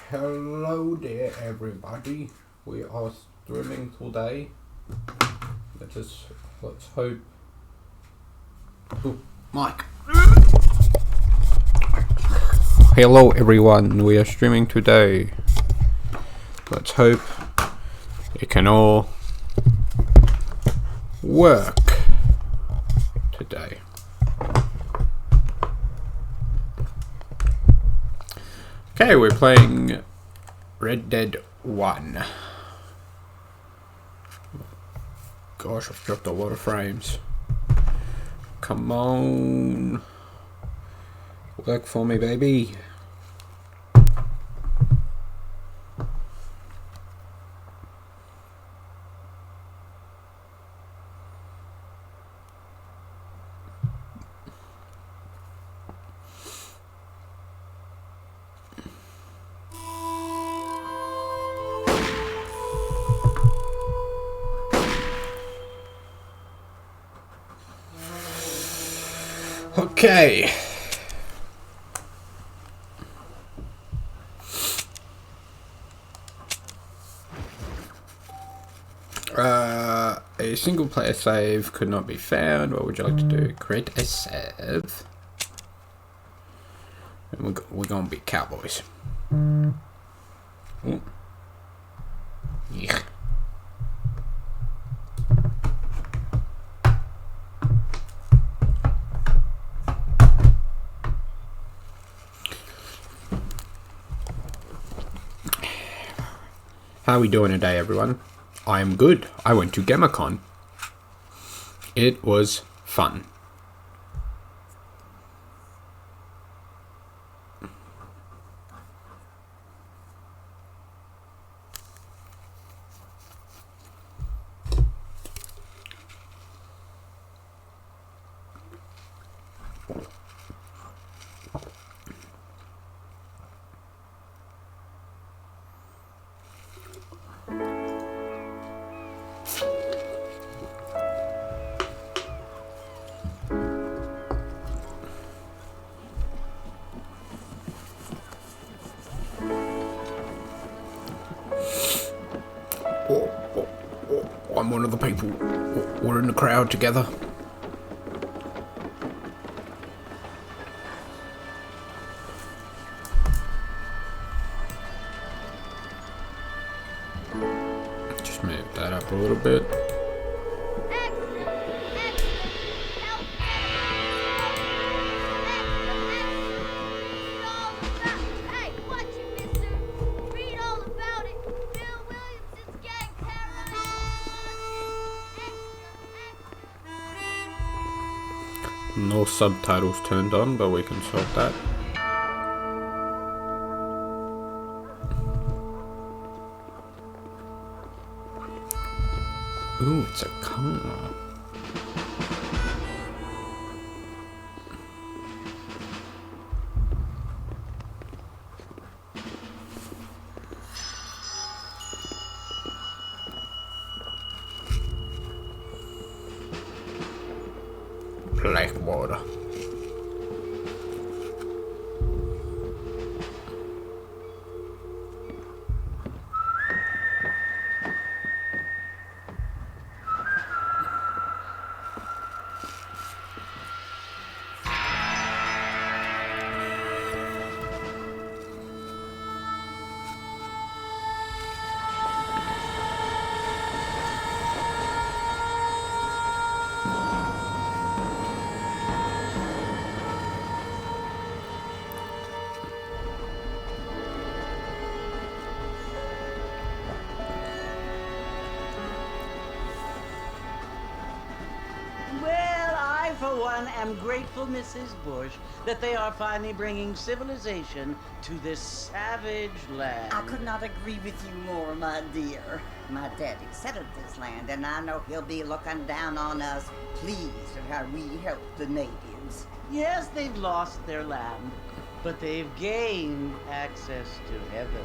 Hello there everybody, we are streaming today. Let's hope. Oh, Mike. Hello everyone, we are streaming today. Let's hope it can all work today. Okay, we're playing Red Dead 1. Gosh, I've dropped a lot of frames. Come on. Work for me, baby. Okay. A single player save could not be found. What would you like to do? Create a save. And we're gonna be cowboys. Ooh. Yeah. How are we doing today, everyone? I am good. I went to GammaCon. It was fun. I'm one of the people. We're in the crowd together. Just move that up a little bit. No subtitles turned on, but we can solve that. Ooh, it's a car. Blackwater. I'm grateful, Mrs. Bush, that they are finally bringing civilization to this savage land. I could not agree with you more, my dear. My daddy settled this land, and I know he'll be looking down on us, pleased at how we help the natives. Yes, they've lost their land, but they've gained access to heaven.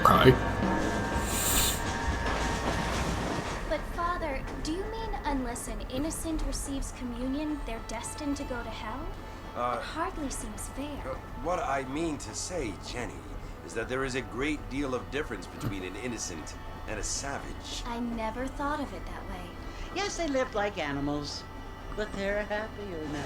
Okay. But Father, do you mean unless an innocent receives communion, they're destined to go to hell? Hardly seems fair. What I mean to say, Jenny, is that there is a great deal of difference between an innocent and a savage. I never thought of it that way. Yes, they lived like animals, but they're happier now.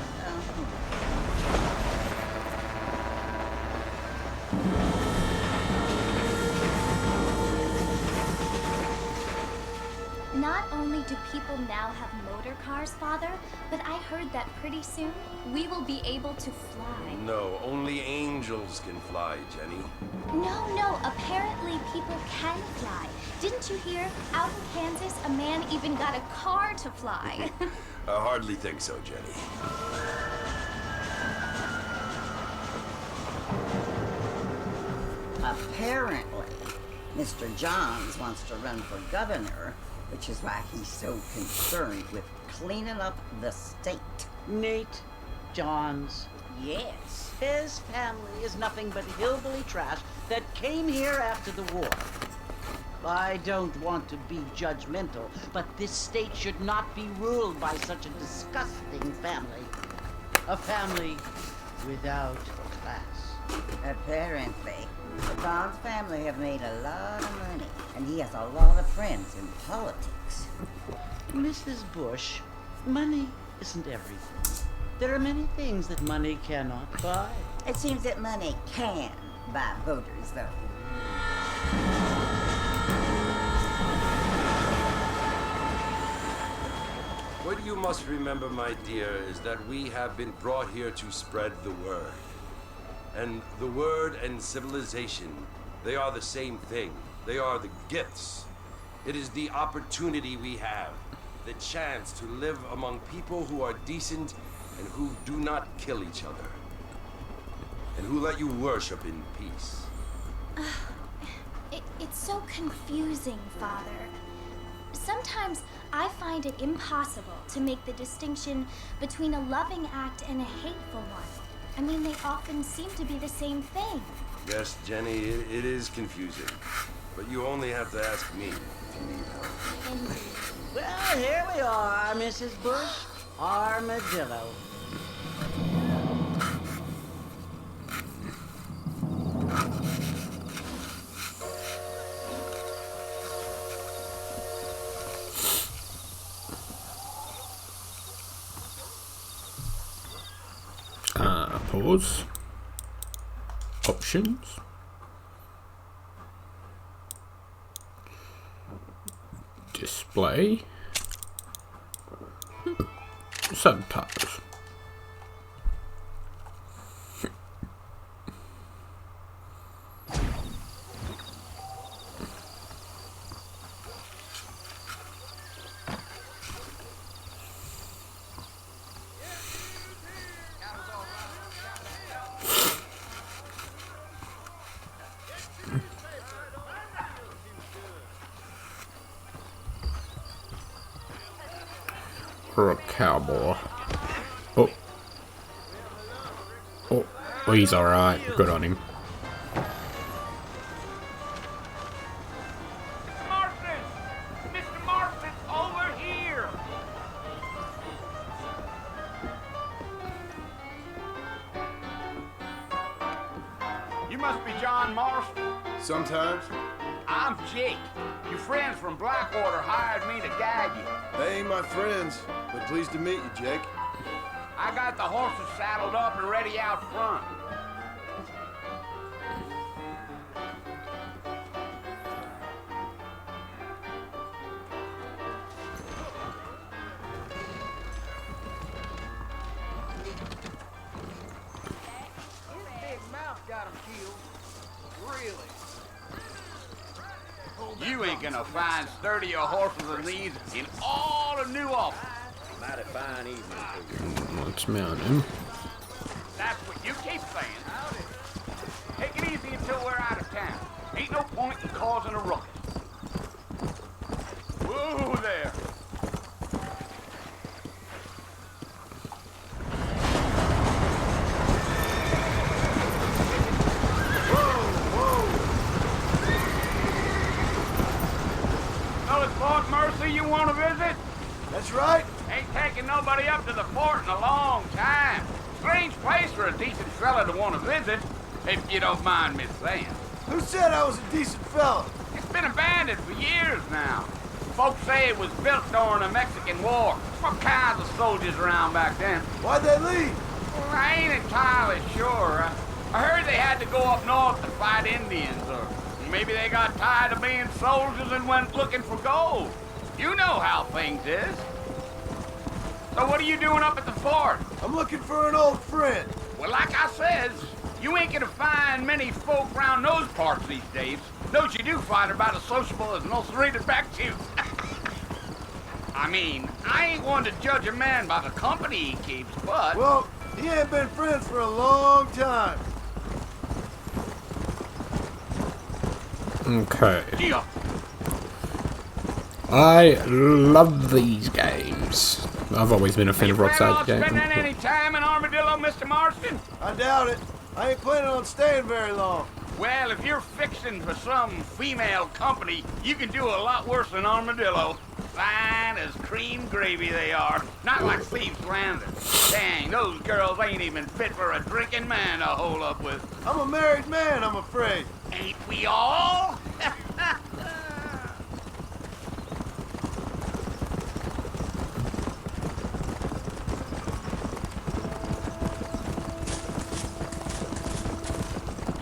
Not only do people now have motor cars, Father, but I heard that pretty soon we will be able to fly. No, only angels can fly, Jenny. No, apparently people can fly. Didn't you hear? Out in Kansas, a man even got a car to fly. I hardly think so, Jenny. Apparently, Mr. Johns wants to run for governor, which is why he's so concerned with cleaning up the state. Nate Johns. Yes. His family is nothing but hillbilly trash that came here after the war. I don't want to be judgmental, but this state should not be ruled by such a disgusting family. A family without class. Apparently, the Johns family have made a lot of money, and he has a lot of friends in politics. Mrs. Bush, money isn't everything. There are many things that money cannot buy. It seems that money can buy voters, though. What you must remember, my dear, is that we have been brought here to spread the word. And the word and civilization, they are the same thing. They are the gifts. It is the opportunity we have, the chance to live among people who are decent and who do not kill each other, and who let you worship in peace. It's so confusing, Father. Sometimes I find it impossible to make the distinction between a loving act and a hateful one. I mean, they often seem to be the same thing. Yes, Jenny, it is confusing. But you only have to ask me if you need help. Indeed. Well, here we are, Mrs. Bush. Armadillo. Pause. Options. Display. Subtitles. For a cowboy. Oh, he's alright. Good on him. Marston! Mr. Marston, over here! You must be John Marston. Sometimes. I'm Jake. Your friends from Blackwater hired me to guide you. They ain't my friends, but pleased to meet you, Jake. I got the horses saddled up and ready out front. Big mouth got him killed. Really? You ain't gonna find sturdier horses than these in all of New Orleans. Mighty fine evening for you. Let's mount him. That's what you keep saying. Take it easy until we're out of town. Ain't no point in causing a ruckus. Whoa there. Oh, it's Fort Mercy you want to visit? That's right. Ain't taking nobody up to the fort in a long time. strange place for a decent fella to want to visit, if you don't mind me saying. Who said I was a decent fella? It's been abandoned for years now. Folks say it was built during the Mexican War. All kinds of soldiers around back then. Why'd they leave? Well, I ain't entirely sure. I heard they had to go up north to fight Indians, or maybe they got tired of being soldiers and went looking for gold. You know how things is. So what are you doing up at the fort? I'm looking for an old friend. Well, like I says, you ain't gonna find many folk around those parts these days. Those you do find are about as sociable as most rated back to. I mean, I ain't one to judge a man by the company he keeps, but... Well, he ain't been friends for a long time. Okay. Yeah. I love these games. I've always been a fan of Rockside Spending games. any time in Armadillo, Mr. Marston? I doubt it. I ain't planning on staying very long. Well, if you're fixing for some female company, you can do a lot worse than Armadillo. Fine as cream gravy they are. Not like Thieves Landing. Dang, those girls ain't even fit for a drinking man to hole up with. I'm a married man, I'm afraid. Ain't we all?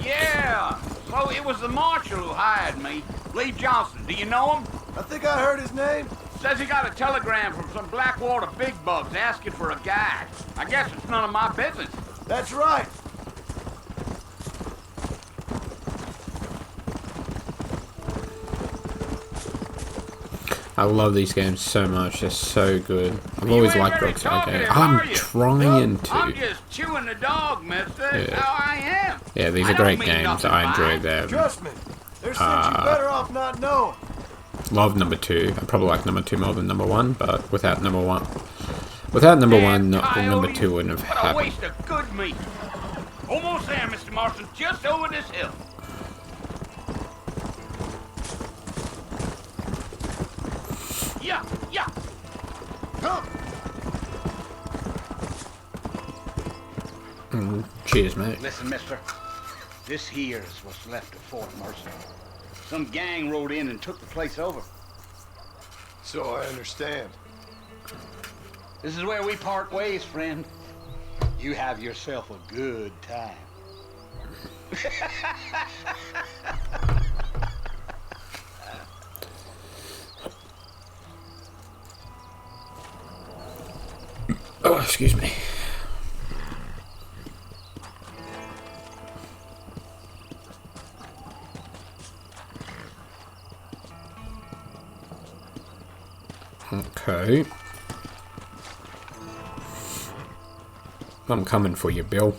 Yeah, so it was the marshal who hired me. Lee Johnson, do you know him? I think I heard his name. Says he got a telegram from some Blackwater big bugs asking for a guide. I guess it's none of my business. That's right. I love these games so much. They're so good. I've You always ain't liked very Rockside talkative, games. are I'm you? trying I'm to. just chewing the dog, mister. That's Yeah. how I am. Yeah, these I are don't great mean games. nothing I by enjoy it. them. Trust me. There's things you better off not knowing. Love number 2. I probably like number 2 more than number 1, but without number 1, without number 1, number Coyotes, 2 wouldn't have what a happened. waste of good meat. Almost there, Mr. Marston. Just over this hill. Yeah, yeah. Come. Cheers, mate. Listen, mister. This here is what's left of Fort Mercer. Some gang rode in and took the place over. So I understand. This is where we part ways, friend. You have yourself a good time. Oh, excuse me. Okay. I'm coming for you, Bill.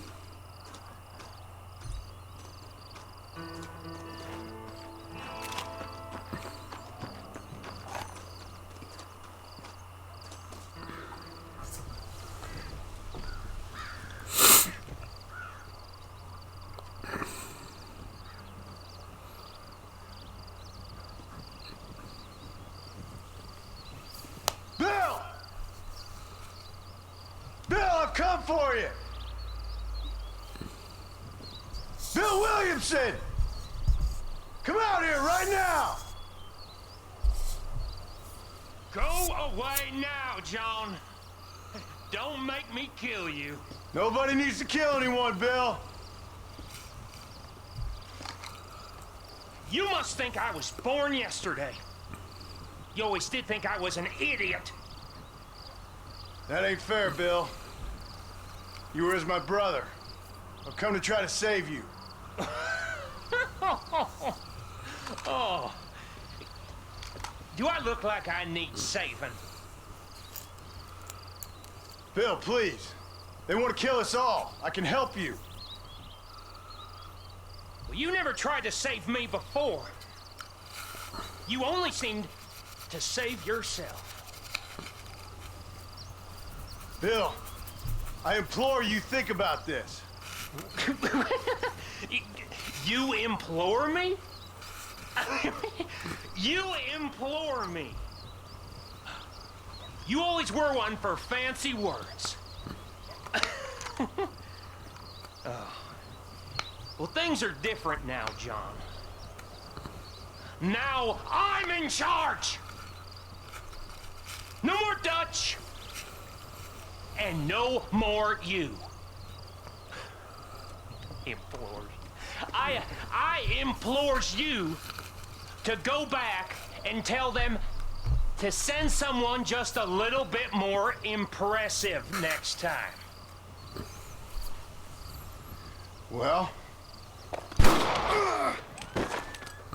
Bill! Bill, I've come for you! Bill Williamson! Come out here right now! Go away now, John. Don't make me kill you. Nobody needs to kill anyone, Bill. You must think I was born yesterday. You always did think I was an idiot. That ain't fair, Bill. You were as my brother. I've come to try to save you. Oh. Do I look like I need saving? Bill, please. They want to kill us all. I can help you. Well, you never tried to save me before. You only seemed to save yourself. Bill, I implore you think about this. You implore me? You implore me. You always were one for fancy words. Well, things are different now, John. Now I'm in charge! No more Dutch! And no more you. Implores. I implores you to go back and tell them to send someone just a little bit more impressive next time. Well?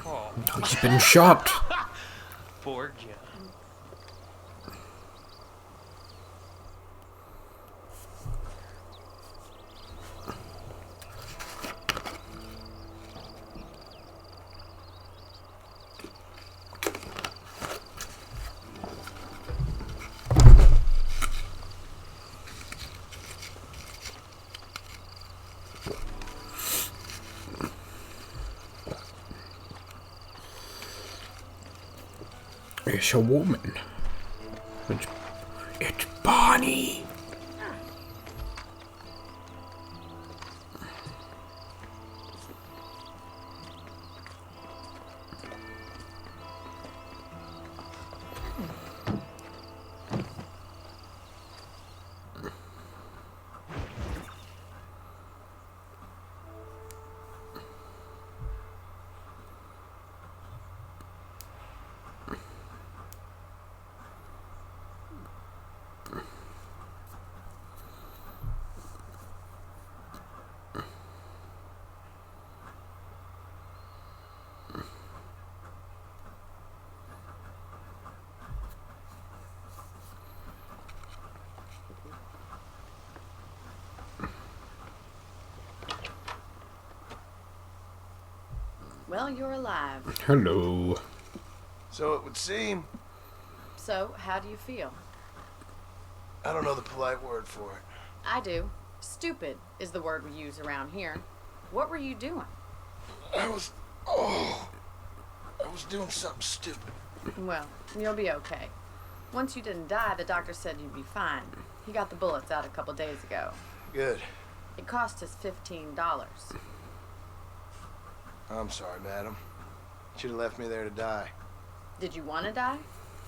Oh. He's been shot. Poor John. It's a woman. It's Bonnie. Well, you're alive. Hello. So it would seem. So, how do you feel? I don't know the polite word for it. I do. Stupid is the word we use around here. What were you doing? I was doing something stupid. Well, you'll be okay. Once you didn't die, the doctor said you'd be fine. He got the bullets out a couple days ago. Good. It cost us $15. I'm sorry, madam. Should have left me there to die. Did you want to die?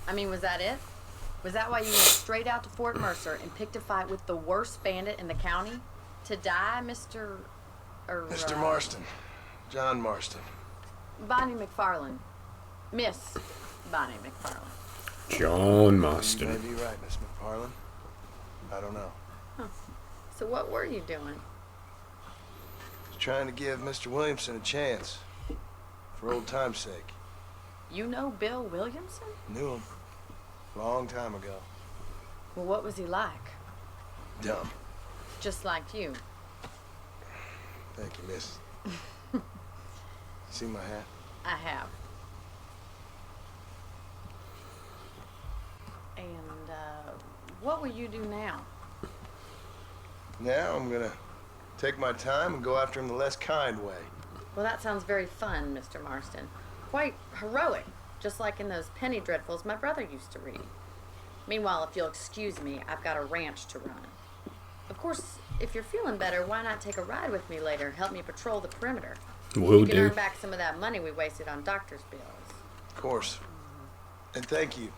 I mean, was that it? Was that why you went straight out to Fort Mercer and picked a fight with the worst bandit in the county? To die, Mr. Mr. Marston. John Marston. Bonnie McFarland. Miss Bonnie McFarland. John Marston. You may be right, Miss McFarland. I don't know. Huh. So what were you doing? Trying to give Mr. Williamson a chance. For old time's sake. You know Bill Williamson? Knew him. Long time ago. Well, what was he like? Dumb. Just like you. Thank you, miss. See my hat? I have. And, what will you do now? Now I'm gonna take my time and go after him the less kind way. Well, that sounds very fun, Mr. Marston. Quite heroic, just like in those penny dreadfuls my brother used to read. Meanwhile, if you'll excuse me, I've got a ranch to run. Of course, if you're feeling better, why not take a ride with me later and help me patrol the perimeter? Will you can do. earn back some of that money we wasted on doctor's bills. Of course. And thank you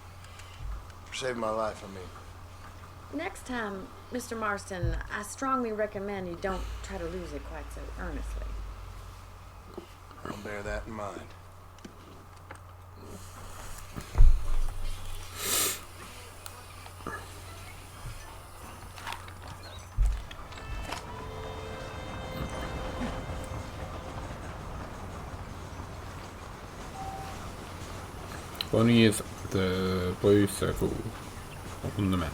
for saving my life, I mean. Next time, Mr. Marston, I strongly recommend you don't try to lose it quite so earnestly. I'll bear that in mind. Bonnie is the blue circle on the map.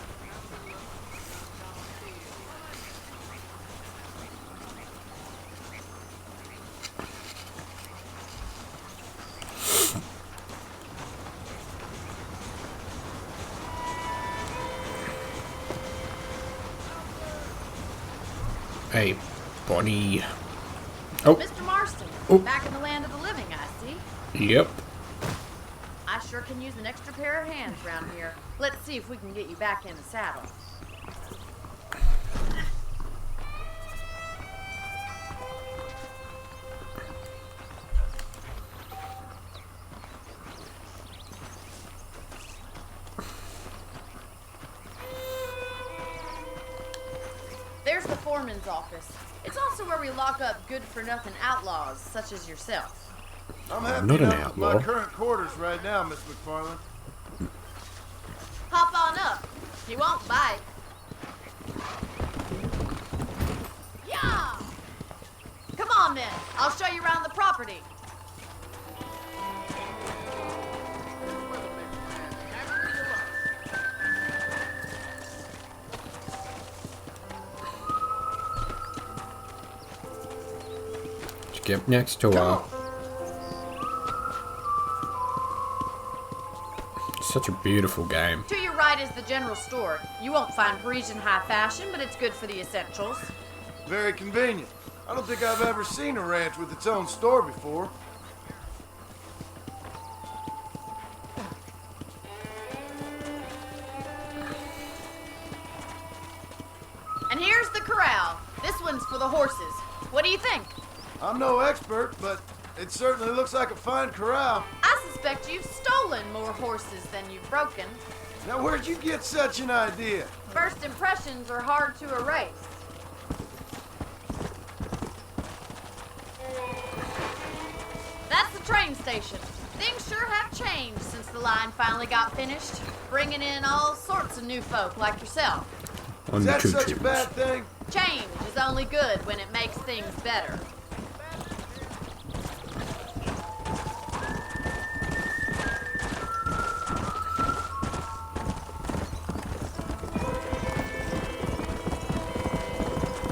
Hey, Bonnie. Oh. Mr. Marston, Oh. back in the land of the living, I see. Yep. I sure can use an extra pair of hands around here. Let's see if we can get you back in the saddle. foreman's office. It's also where we lock up good-for-nothing outlaws, such as yourself. I'm happy not an enough with my outlaw. current quarters right now, Miss McFarland. Hop on up. He won't bite. Yeah! Come on, then. I'll show you around the property. Get next to her. Such a beautiful game. To your right is the general store. You won't find Parisian high fashion, but it's good for the essentials. Very convenient. I don't think I've ever seen a ranch with its own store before. And here's the corral. This one's for the horses. What do you think? I'm no expert, but it certainly looks like a fine corral. I suspect you've stolen more horses than you've broken. Now, where'd you get such an idea? First impressions are hard to erase. That's the train station. Things sure have changed since the line finally got finished, bringing in all sorts of new folk like yourself. Is that such a bad thing? Change is only good when it makes things better.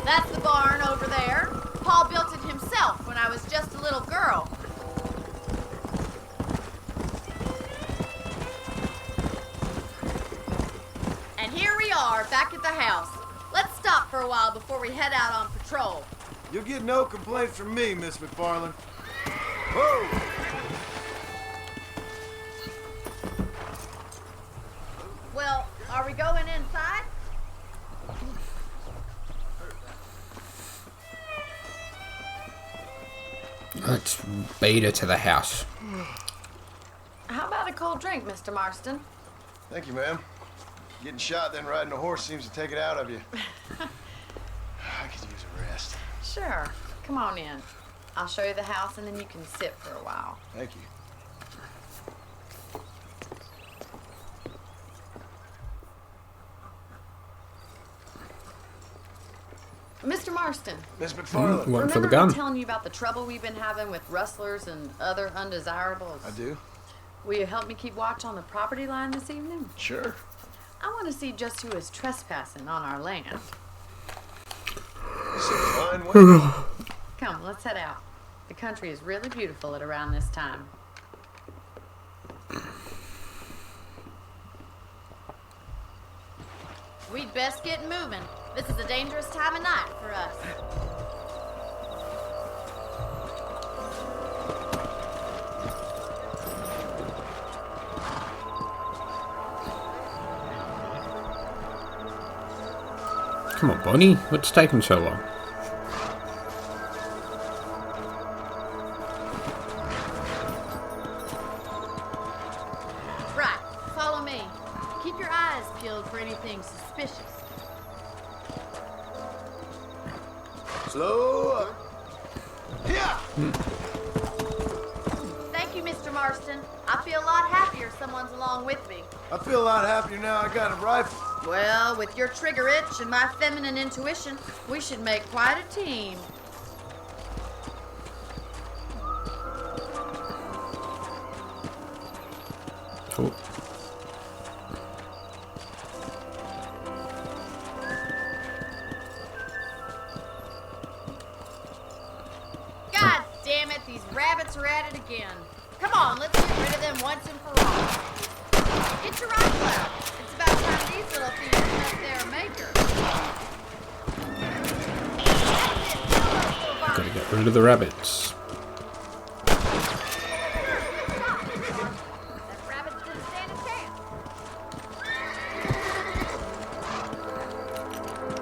That's the barn over there. Paul built it himself when I was just a little girl. And here we are, back at the house. Let's stop for a while before we head out on patrol. You'll get no complaints from me, Miss McFarland. Whoa! Well, are we going inside? Let's beat her to the house. How about a cold drink, Mr. Marston? Thank you, ma'am. Getting shot, then riding a horse seems to take it out of you. I could use a rest. Sure. Come on in. I'll show you the house and then you can sit for a while. Thank you. Mr. Marston, Miss McFarland. One for the remember gun. me telling you about the trouble we've been having with rustlers and other undesirables? I do? Will you help me keep watch on the property line this evening? Sure. I want to see just who is trespassing on our land. It's a fine way. Come, let's head out. The country is really beautiful at around this time. We'd best get moving. This is a dangerous time of night for us. Come on, Bonnie. What's taking so long? Right, follow me. Keep your eyes peeled for anything suspicious. Slow up. Yeah. Thank you, Mr. Marston. I feel a lot happier someone's along with me. I feel a lot happier now I got a rifle. Well, with your trigger itch and my feminine intuition, we should make quite a team. Oh. God damn it, these rabbits are at it again. Come on, let's get rid of them once and for all. Get your rifle out. It's about time these little thieves met their maker. Gotta get rid of the rabbits. That rabbits didn't stand a chance.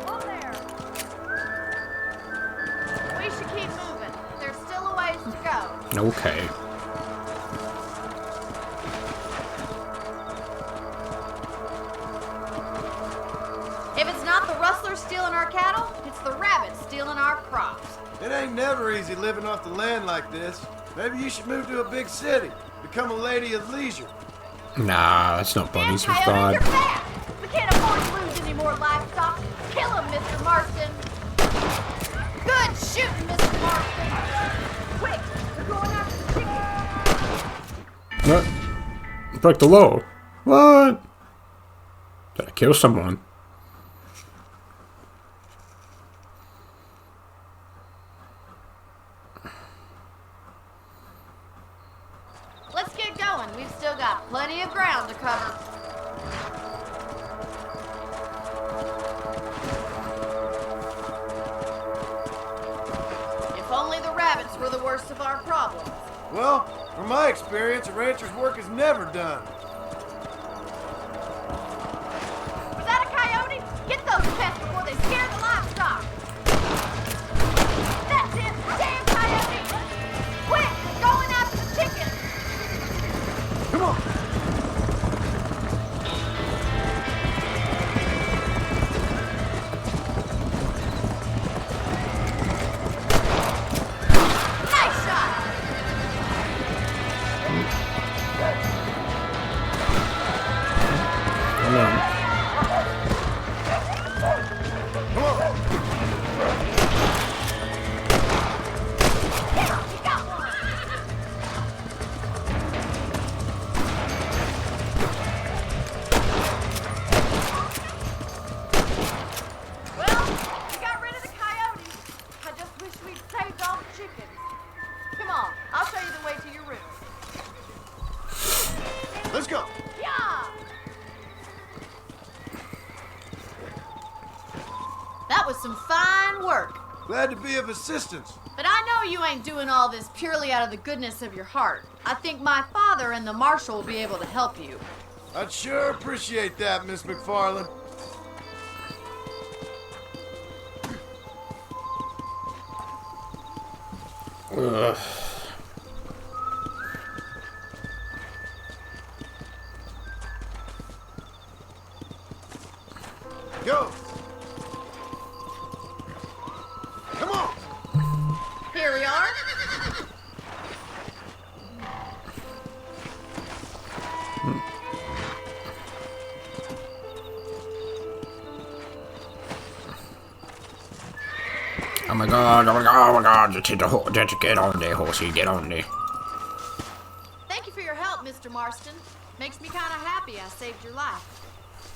Whoa there. We should keep moving. There's still a ways to go. Okay. If it's not the rustlers stealing our cattle, it's the rabbits stealing our crops. It ain't never easy living off the land like this. Maybe you should move to a big city. Become a lady of leisure. Nah, that's not Bonnie's Damn, Coyote, you're vibe. fast! We can't afford to lose any more livestock. Kill him, Mr. Marston. Good shooting, Mr. Marston. Quick, we're going after the chicken. What? Break the law. What? Did I kill someone? Let's get going. We've still got plenty of ground to cover. If only the rabbits were the worst of our problems. Well, from my experience, a rancher's work is never done. Was that a coyote? Get those pests before they scare the livestock. That's it. Damn coyote. Quick, going after the chicken. Come on. Nice shot. Come on. Come on. Yeah, you got one. Well, we got rid of the coyotes. I just wish we'd saved all the chickens. Come on, I'll show you the way to your room. Let's go. Yeah! That was some fine work. Glad to be of assistance. But I know you ain't doing all this purely out of the goodness of your heart. I think my father and the marshal will be able to help you. I'd sure appreciate that, Miss McFarland. Ugh. Go. Come on. Here we are. Oh my god, oh my god, oh my god, just hit the horse, just get on there, horsey, get on there. Thank you for your help, Mr. Marston. Makes me kind of happy I saved your life.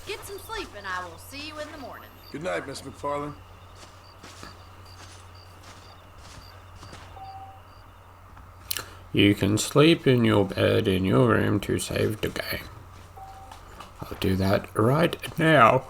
Get some sleep and I will see you in the morning. Good night, Miss McFarland. You can sleep in your bed in your room to save the game. I'll do that right now.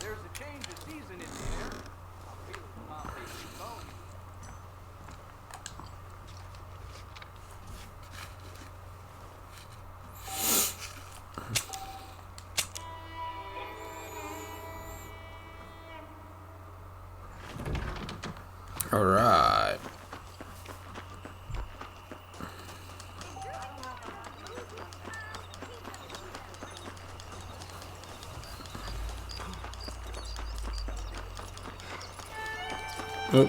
There's a change of season in the air. I feel it in my baby bones. Alright. Oh.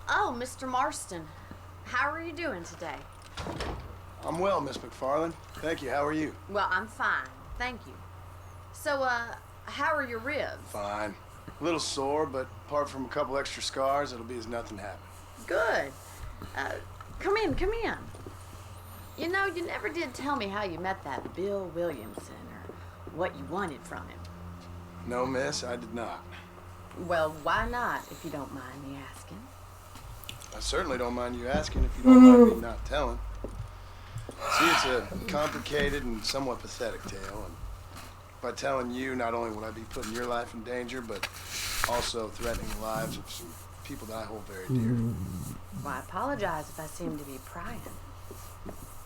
Oh, Mr. Marston. How are you doing today? I'm well, Miss McFarland. Thank you. How are you? Well, I'm fine. Thank you. So, how are your ribs? Fine. A little sore, but apart from a couple extra scars, it'll be as nothing happened. Good. Come in, come in. You know, you never did tell me how you met that Bill Williamson or what you wanted from him. No, miss, I did not. Well, why not, if you don't mind me asking? I certainly don't mind you asking if you don't mind me not telling. See, it's a complicated and somewhat pathetic tale, and by telling you, not only would I be putting your life in danger, but also threatening the lives of some people that I hold very dear. Well, I apologize if I seem to be prying.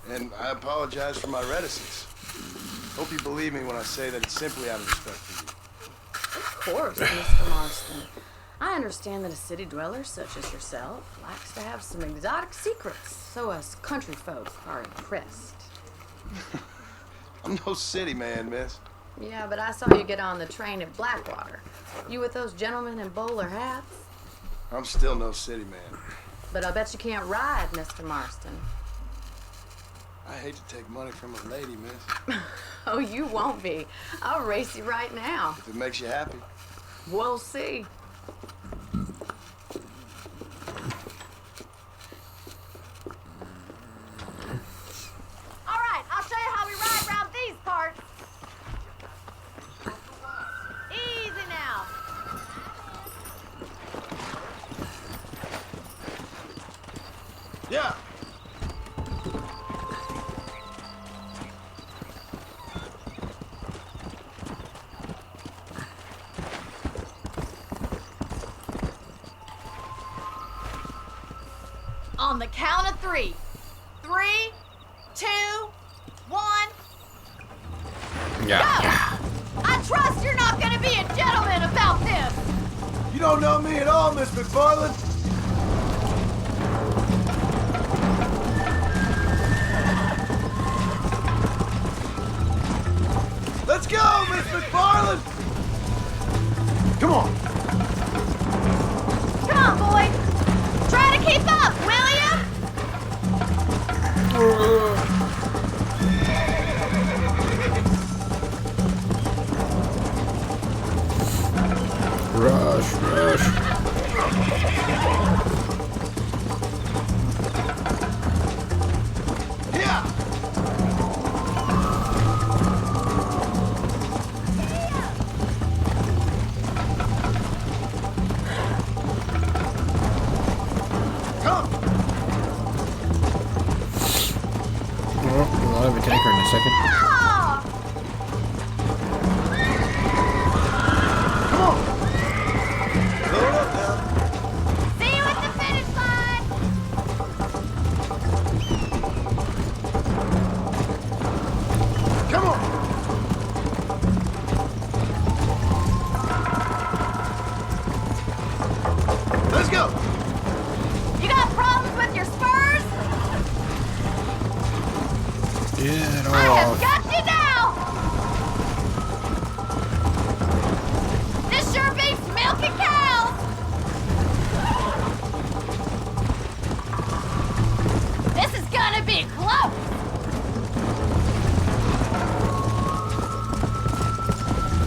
And I apologize for my reticence. Hope you believe me when I say that it's simply out of respect for you. Of course, Mr. Marston. I understand that a city dweller such as yourself likes to have some exotic secrets, so us country folk are impressed. I'm no city man, miss. Yeah, but I saw you get on the train at Blackwater. You with those gentlemen in bowler hats? I'm still no city man. But I bet you can't ride, Mr. Marston. I hate to take money from a lady, miss. Oh, you won't be. I'll race you right now. If it makes you happy. We'll see. All right, I'll show you how we ride around these parts. Easy now. Yeah. On the count of 3. 3, 2, 1. Yeah. Go! I trust you're not gonna be a gentleman about this. You don't know me at all, Miss McFarland. Let's go, Miss McFarland! Come on. Come on, boy. Try to keep up, will you? Rush, rush. Yeah. Come. I'll overtake her in a second. Ah! Come on. Load up now. See you at the finish line. Come on. Let's go. You got problems with your spurs? Get I have off. got you now. This sure beats milking cows. This is gonna be close.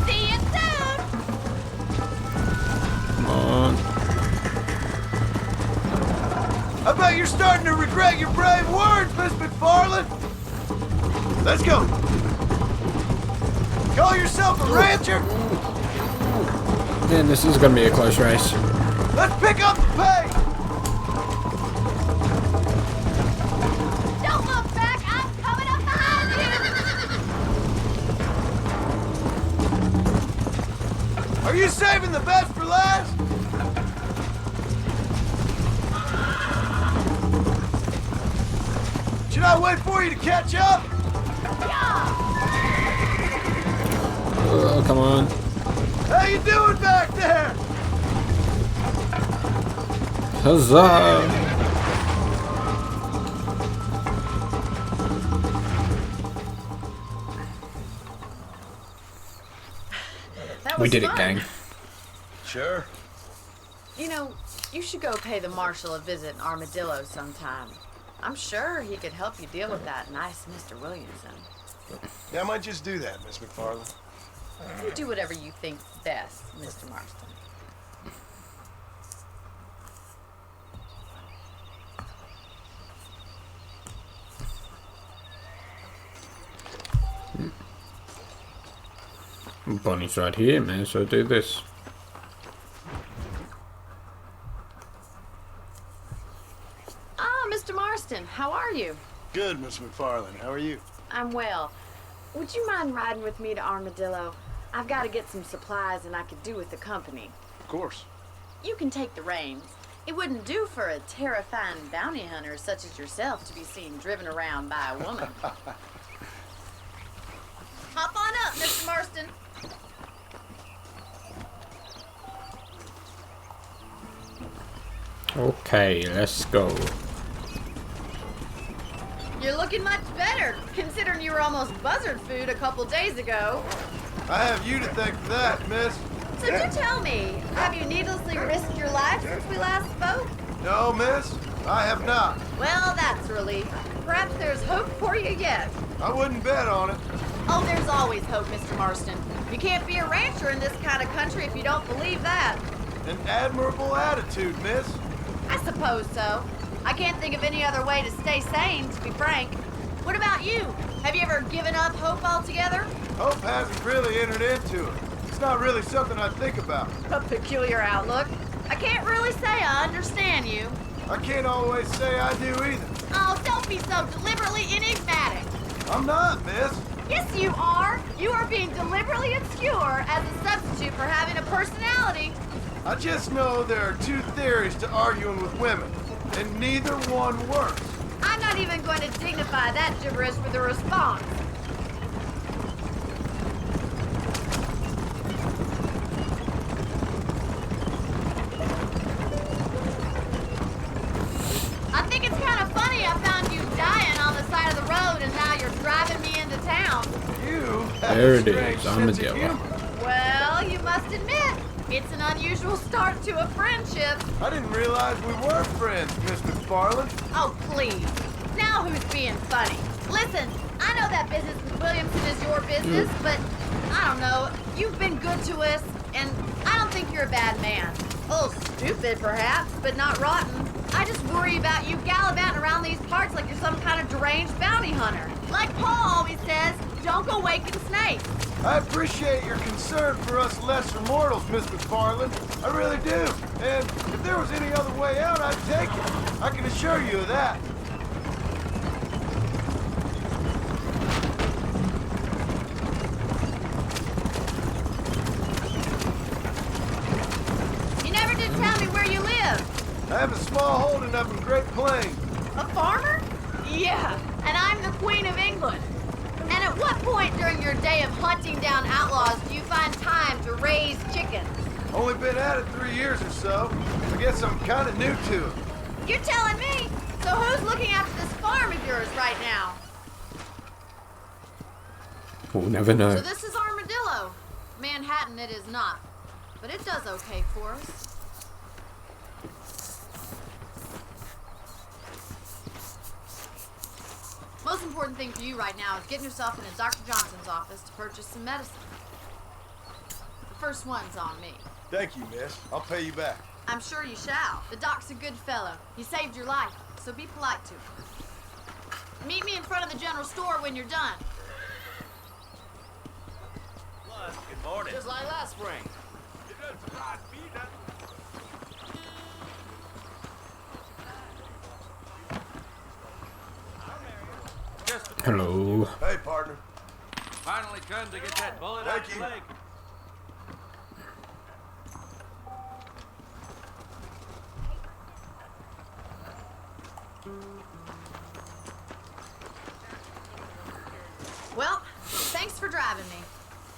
See you soon. Come on. I bet you're starting to regret your brave words, Miss McFarland. Let's go. Call yourself a rancher? Man, this is gonna be a close race. Let's pick up the pace. Don't look back. I'm coming up behind you. Are you saving the best for last? Should I wait for you to catch up? Oh, come on. How you doing back there? Huzzah! That We was did it, fun. gang. Sure. You know, you should go pay the marshal a visit in Armadillo sometime. I'm sure he could help you deal with that nice Mr. Williamson. Yeah, I might just do that, Miss McFarland. You do whatever you think's best, Mr. Marston. Bonnie's right here, man, so do this. Ah, Mr. Marston, how are you? Good, Miss McFarland. How are you? I'm well. Would you mind riding with me to Armadillo? I've got to get some supplies and I could do with the company. Of course. You can take the reins. It wouldn't do for a terrifying bounty hunter such as yourself to be seen driven around by a woman. Hop on up, Mr. Marston. Okay, let's go. You're looking much better, considering you were almost buzzard food a couple days ago. I have you to thank for that, miss. So do tell me, have you needlessly risked your life since we last spoke? No, miss, I have not. Well, that's a relief. Perhaps there's hope for you yet. I wouldn't bet on it. Oh, there's always hope, Mr. Marston. You can't be a rancher in this kind of country if you don't believe that. An admirable attitude, miss. I suppose so. I can't think of any other way to stay sane, to be frank. What about you? Have you ever given up hope altogether? Hope hasn't really entered into it. It's not really something I think about. A peculiar outlook. I can't really say I understand you. I can't always say I do either. Oh, don't be so deliberately enigmatic. I'm not, miss. Yes, you are. You are being deliberately obscure as a substitute for having a personality. I just know there are two theories to arguing with women, and neither one works. I'm not even going to dignify that gibberish with a response. I think it's kind of funny I found you dying on the side of the road and now you're driving me into town. You have There a it strange is, sense of armadillo. humor. Well, you must admit, it's an unusual start to a friendship. I didn't realize we were friends, Miss McFarland. Oh, please. Now who's being funny? Listen, I know that business with Williamson is your business, but I don't know. You've been good to us, and I don't think you're a bad man. A little stupid, perhaps, but not rotten. I just worry about you gallivanting around these parts like you're some kind of deranged bounty hunter. Like Paul always says, don't go waking snakes. I appreciate your concern for us lesser mortals, Miss McFarland. I really do. And if there was any other way out, I'd take it. I can assure you of that. You never did tell me where you live. I have a small holding up in Great Plains. A farmer? Yeah, and I'm the Queen of England. And at what point during your day of hunting down outlaws do you find time to raise chickens? Only been at it 3 years or so. I guess I'm kind of new to it. You're telling me? So who's looking after this farm of yours right now? We'll never know. So this is Armadillo. Manhattan it is not. But it does okay for us. Most important thing for you right now is getting yourself into Dr. Johnson's office to purchase some medicine. The first one's on me. Thank you, miss. I'll pay you back. I'm sure you shall. The doc's a good fellow. He saved your life, so be polite to him. Meet me in front of the general store when you're done. Good morning. Just like last spring. Hello. Hey, partner. Finally come to get that bullet Thank out your you. leg. Well, thanks for driving me.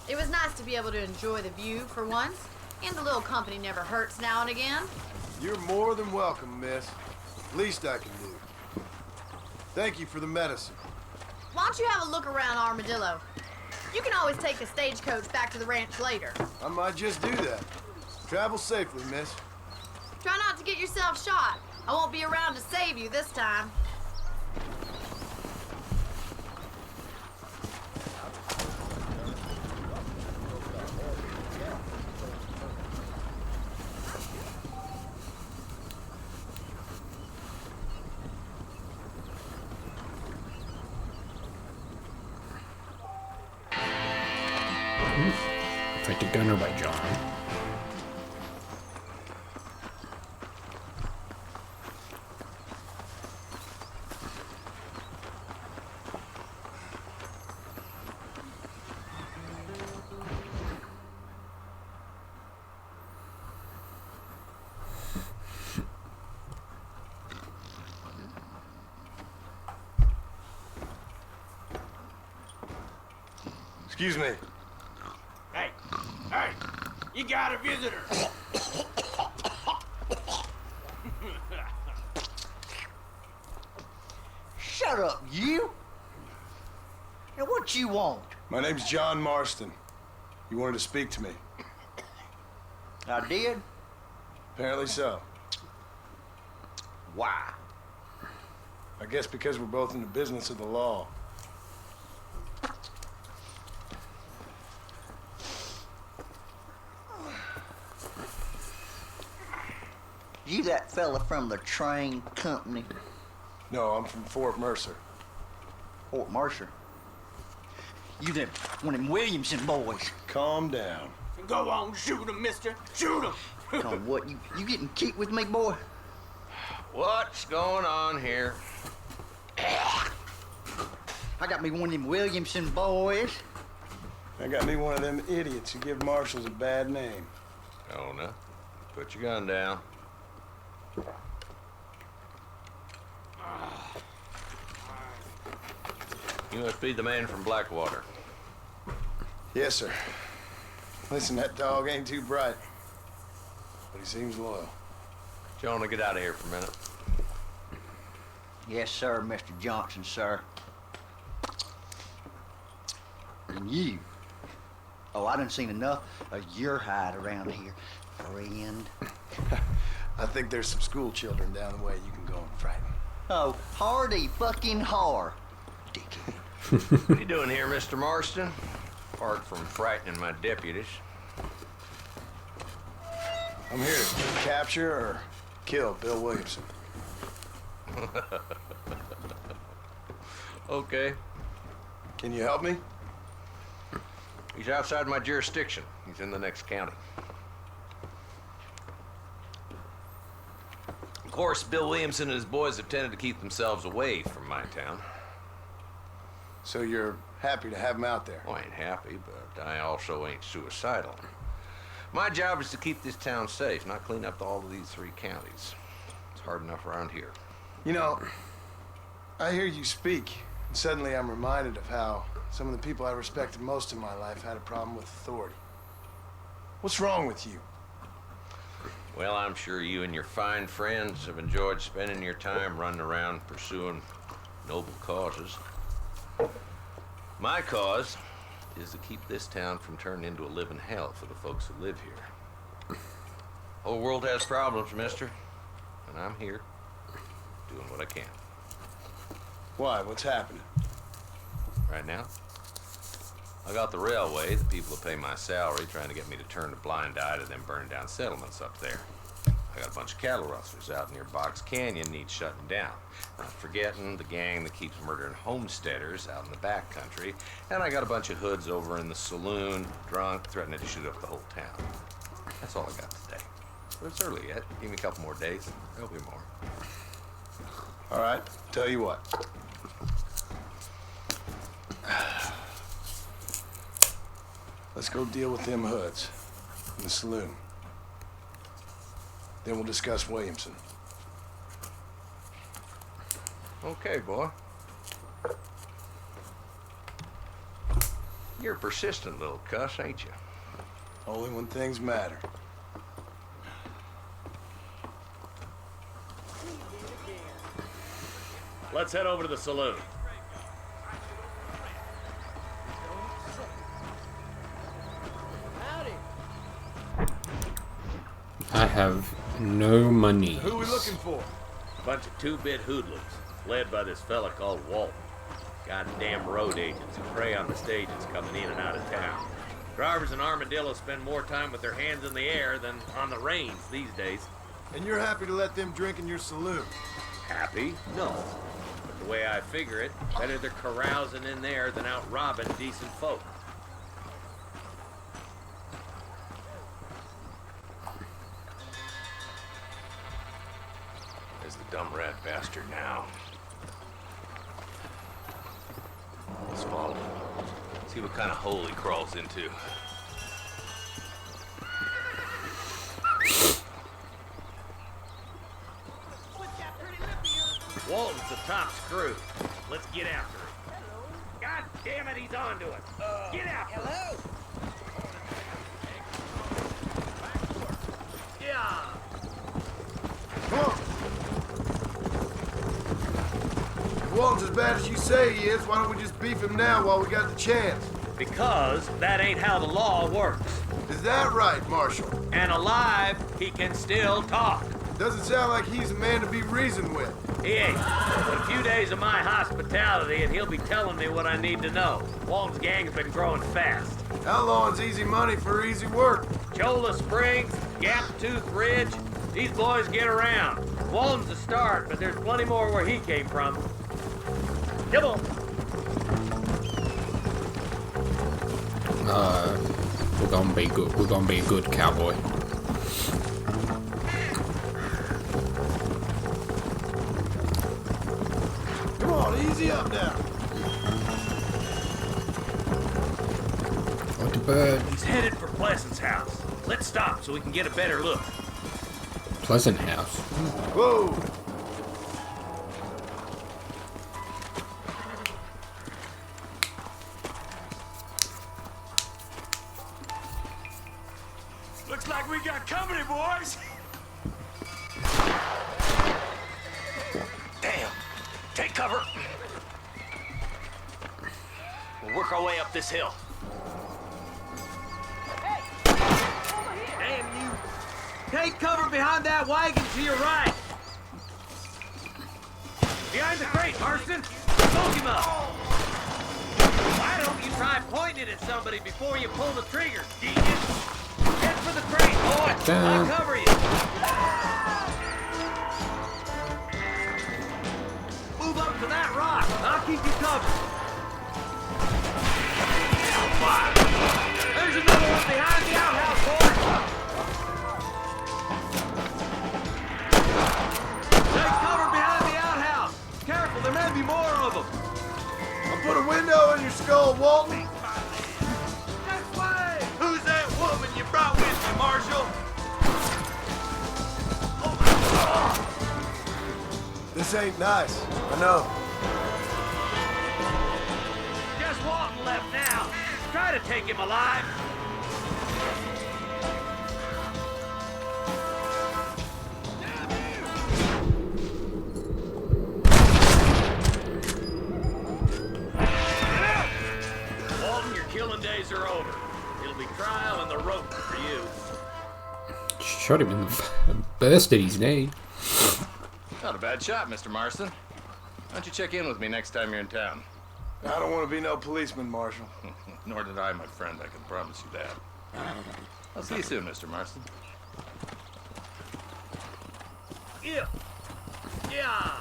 It was nice to be able to enjoy the view for once, and a little company never hurts now and again. You're more than welcome, miss. Least I can do. Thank you for the medicine. Why don't you have a look around Armadillo? You can always take a stagecoach back to the ranch later. I might just do that. Travel safely, miss. Try not to get yourself shot. I won't be around to save you this time. Fight the Gunner by John. Excuse me. Hey, you got a visitor. Shut up, you! Now what you want? My name's John Marston. You wanted to speak to me. I did? Apparently so. Why? I guess because we're both in the business of the law. You that fella from the train company? No, I'm from Fort Mercer. Fort Mercer? You them one of them Williamson boys? Calm down. Go on, shoot him, mister. Shoot him. On what? You getting kicked with me, boy? What's going on here? I got me one of them Williamson boys. I got me one of them idiots who give marshals a bad name. Oh, no. Put your gun down. You must be the man from Blackwater. Yes, sir. Listen, that dog ain't too bright, but he seems loyal. Jonah, get out of here for a minute. Yes, sir, Mr. Johnson, sir. And you. Oh, I done seen enough of your hide around here, friend. I think there's some school children down the way you can go and frighten. Oh, hardy fucking har. What are you doing here, Mr. Marston? Apart from frightening my deputies. I'm here to capture or kill Bill Williamson. Okay. Can you help me? He's outside my jurisdiction. He's in the next county. Of course, Bill Williamson and his boys have tended to keep themselves away from my town. So you're happy to have him out there? Well, I ain't happy, but I also ain't suicidal. My job is to keep this town safe, not clean up all of these 3 counties. It's hard enough around here. You know, I hear you speak, and suddenly I'm reminded of how some of the people I respected most in my life had a problem with authority. What's wrong with you? Well, I'm sure you and your fine friends have enjoyed spending your time running around pursuing noble causes. My cause is to keep this town from turning into a living hell for the folks who live here. Whole world has problems, mister, and I'm here doing what I can. Why? What's happening? Right now, I got the railway, the people that pay my salary, trying to get me to turn a blind eye to them burning down settlements up there. I got a bunch of cattle rustlers out near Box Canyon needs shutting down. Not forgetting the gang that keeps murdering homesteaders out in the back country. And I got a bunch of hoods over in the saloon, drunk, threatening to shoot up the whole town. That's all I got today. But it's early yet. Give me a couple more days. There'll be more. All right, tell you what. Let's go deal with them hoods in the saloon. Then we'll discuss Williamson. Okay, boy. You're a persistent little cuss, ain't you? Only when things matter. Let's head over to the saloon. I have no money. Who are we looking for? Bunch of 2-bit hoodlums, led by this fella called Walton. Goddamn road agents who prey on the stages coming in and out of town. Drivers and armadillos spend more time with their hands in the air than on the reins these days. And you're happy to let them drink in your saloon? Happy? No. But the way I figure it, better they're carousing in there than out robbing decent folk. There's the dumb rat bastard now. Let's follow him. See what kind of hole he crawls into. Walton's the top screw. Let's get after him. God Damn it, he's onto it. Get out. Hello? Yeah. Come on. If Walton's as bad as you say he is, why don't we just beef him now while we got the chance? Because that ain't how the law works. Is that right, Marshal? And alive, he can still talk. Doesn't sound like he's a man to be reasoned with. He ain't. But a few days of my hospitality and he'll be telling me what I need to know. Walton's gang's been growing fast. Outlawing's easy money for easy work. Cholla Springs, Gap Tooth Ridge, these boys get around. Walton's a start, but there's plenty more where he came from. Come on. We're gonna be good. We're gonna be a good cowboy. Come on, easy up now. Like the bird. He's headed for Pleasant's house. Let's stop so we can get a better look. Pleasant house. Whoa. Looks like we got company, boys. Damn. Take cover. We'll work our way up this hill. Damn you. Take cover behind that wagon to your right. Behind the crate, Marston. Smoke him up. Why don't you try pointing it at somebody before you pull the trigger, genius? Head for the crate, boy. I'll cover you. Move up to that rock. I'll keep you covered. Fire. There's another one behind the outhouse, boy. Take cover behind the outhouse. Careful, there may be more of them. I'll put a window in your skull, Walton. This way. Who's that woman you brought with you, Marshal? This ain't nice. I know. Just Walton left now. Try to take him alive. Walton, your killing days are over. It'll be trial and the rope for you. Shot him in the bursted his knee. Not a bad shot, Mr. Marston. Why don't you check in with me next time you're in town? I don't want to be no policeman, Marshal. Nor did I, my friend. I can promise you that. I'll see you soon, Mr. Marston. Yeah. Yeah.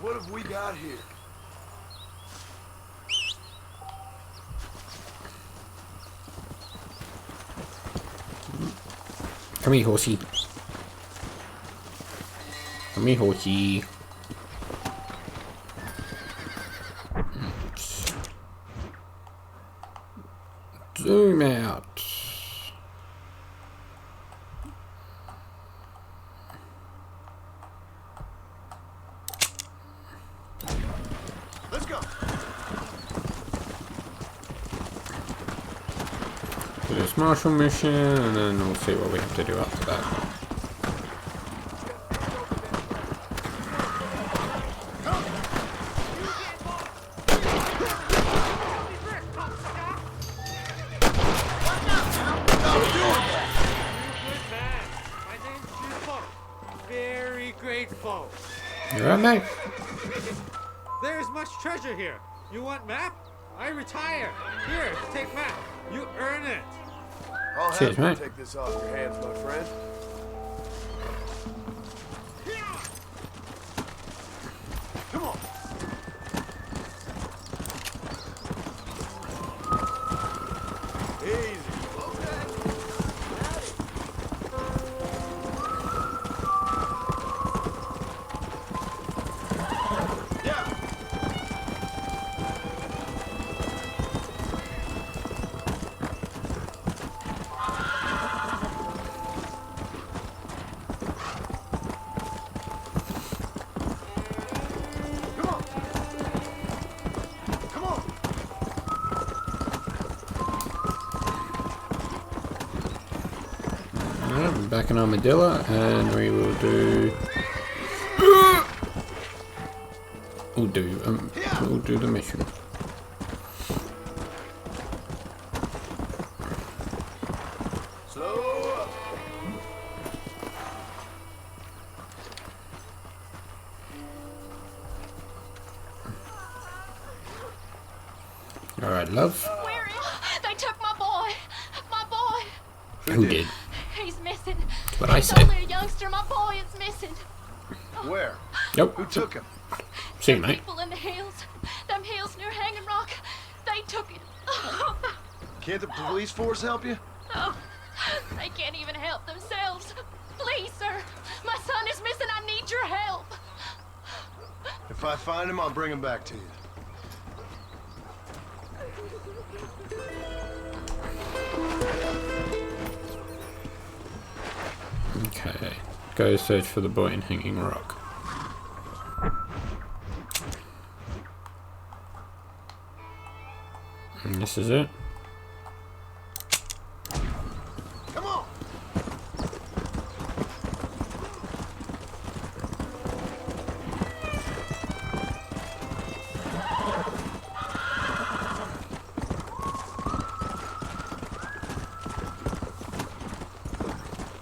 What have we got here? Come here, horsey. Come here, horsey. Zoom out. Let's go. Do this marshal mission, and then we'll see what we have to do after that. Very grateful. You alright, mate? There's much treasure here. You want map? I retire. Here, take map. You earn it. I'll Cheers, have mate. to take this off your hands, my friend. Come on. Easy. back in Armadillo, and we will do. We'll do the mission. Slow up. All right, love. Where is? They took my boy. My boy. Who did? He's missing. That's what I He's said. only a youngster. My boy is missing. Where? Yep. Who took him? See you, mate. People in the hills. Them hills near Hanging Rock. They took him. Can't the police force help you? Oh, they can't even help themselves. Please, sir. My son is missing. I need your help. If I find him, I'll bring him back to you. Okay. Go search for the boy in Hanging Rock. And this is it. Come on.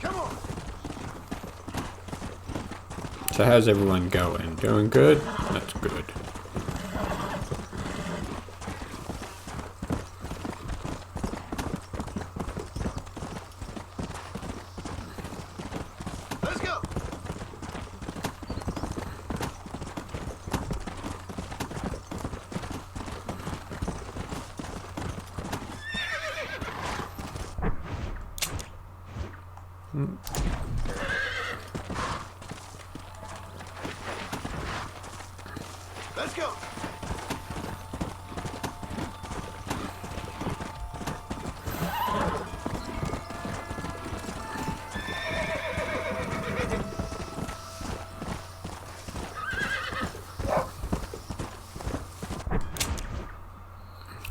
Come on. So how's everyone going? Doing good? That's good. Let's go. Let's go.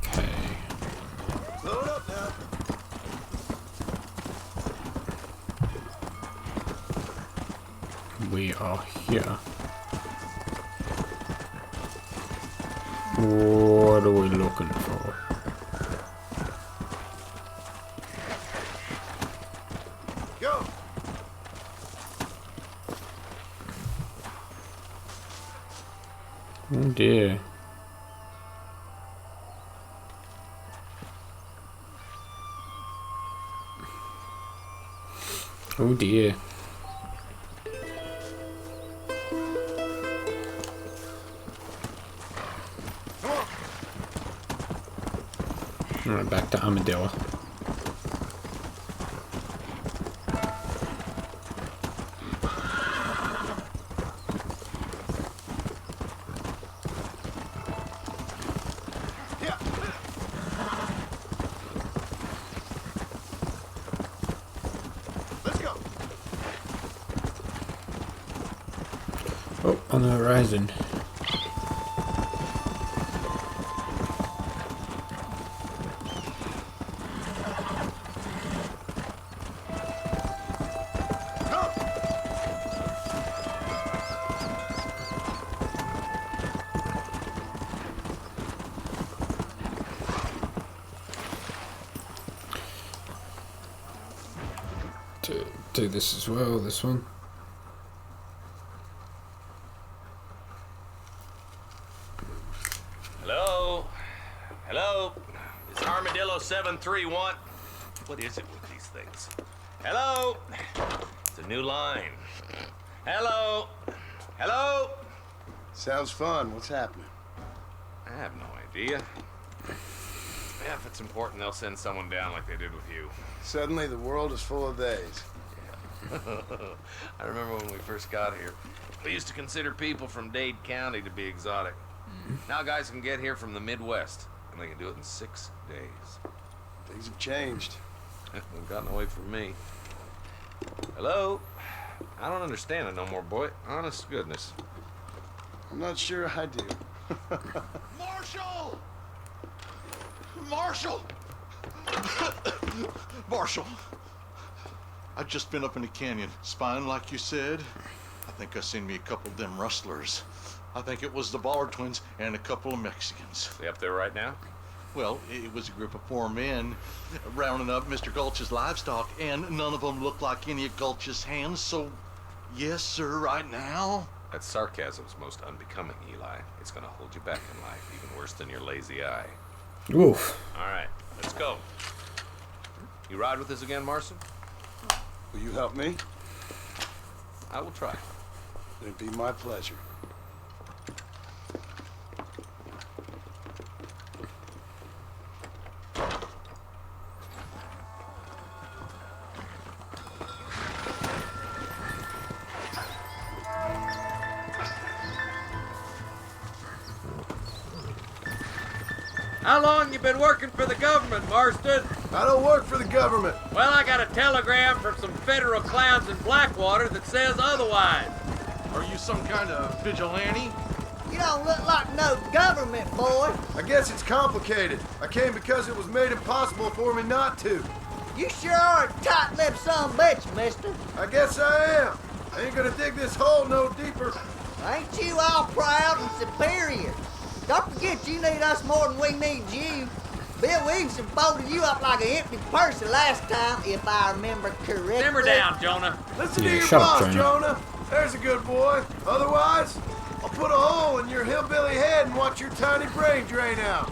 Okay. Slow it up now. We are here. What are we looking for? Go. Oh dear. Oh dear. Alright, back to Armadillo. Yeah. Let's go. Oh, on the horizon. Do this as well, this one. Hello? Hello? It's Armadillo 731. What is it with these things? Hello? It's a new line. Hello? Hello? Sounds fun. What's happening? I have no idea. Yeah, if it's important, they'll send someone down like they did with you. Suddenly, the world is full of days. I remember when we first got here. We used to consider people from Dade County to be exotic. Now guys can get here from the Midwest, and they can do it in 6 days. Things have changed. They've gotten away from me. Hello? I don't understand it no more, boy. Honest to goodness. I'm not sure I do. Marshall! Marshall! Marshall! I've just been up in the canyon, spying like you said. I think I seen me a couple of them rustlers. I think it was the Ballard twins and a couple of Mexicans. They up there right now? Well, it was a group of 4 men rounding up Mr. Gulch's livestock, and none of them looked like any of Gulch's hands, so yes, sir, right now. That sarcasm's most unbecoming, Eli. It's gonna hold you back in life, even worse than your lazy eye. Oof. All right, let's go. You ride with us again, Marston? Will you help me? I will try. It'd be my pleasure. How long you been working for the government, Marston? I don't work for the government. Well, I got a telegram from some federal clowns in Blackwater that says otherwise. Are you some kind of vigilante? You don't look like no government, boy. I guess it's complicated. I came because it was made impossible for me not to. You sure are a tight-lipped son of a bitch, mister. I guess I am. I ain't gonna dig this hole no deeper. Ain't you all proud and superior? Don't forget you need us more than we need you. Bill Williamson folded you up like an empty purse the last time, if I remember correctly. Simmer down, Jonah. Listen to your boss, Jonah. There's a good boy. Otherwise, I'll put a hole in your hillbilly head and watch your tiny brain drain out.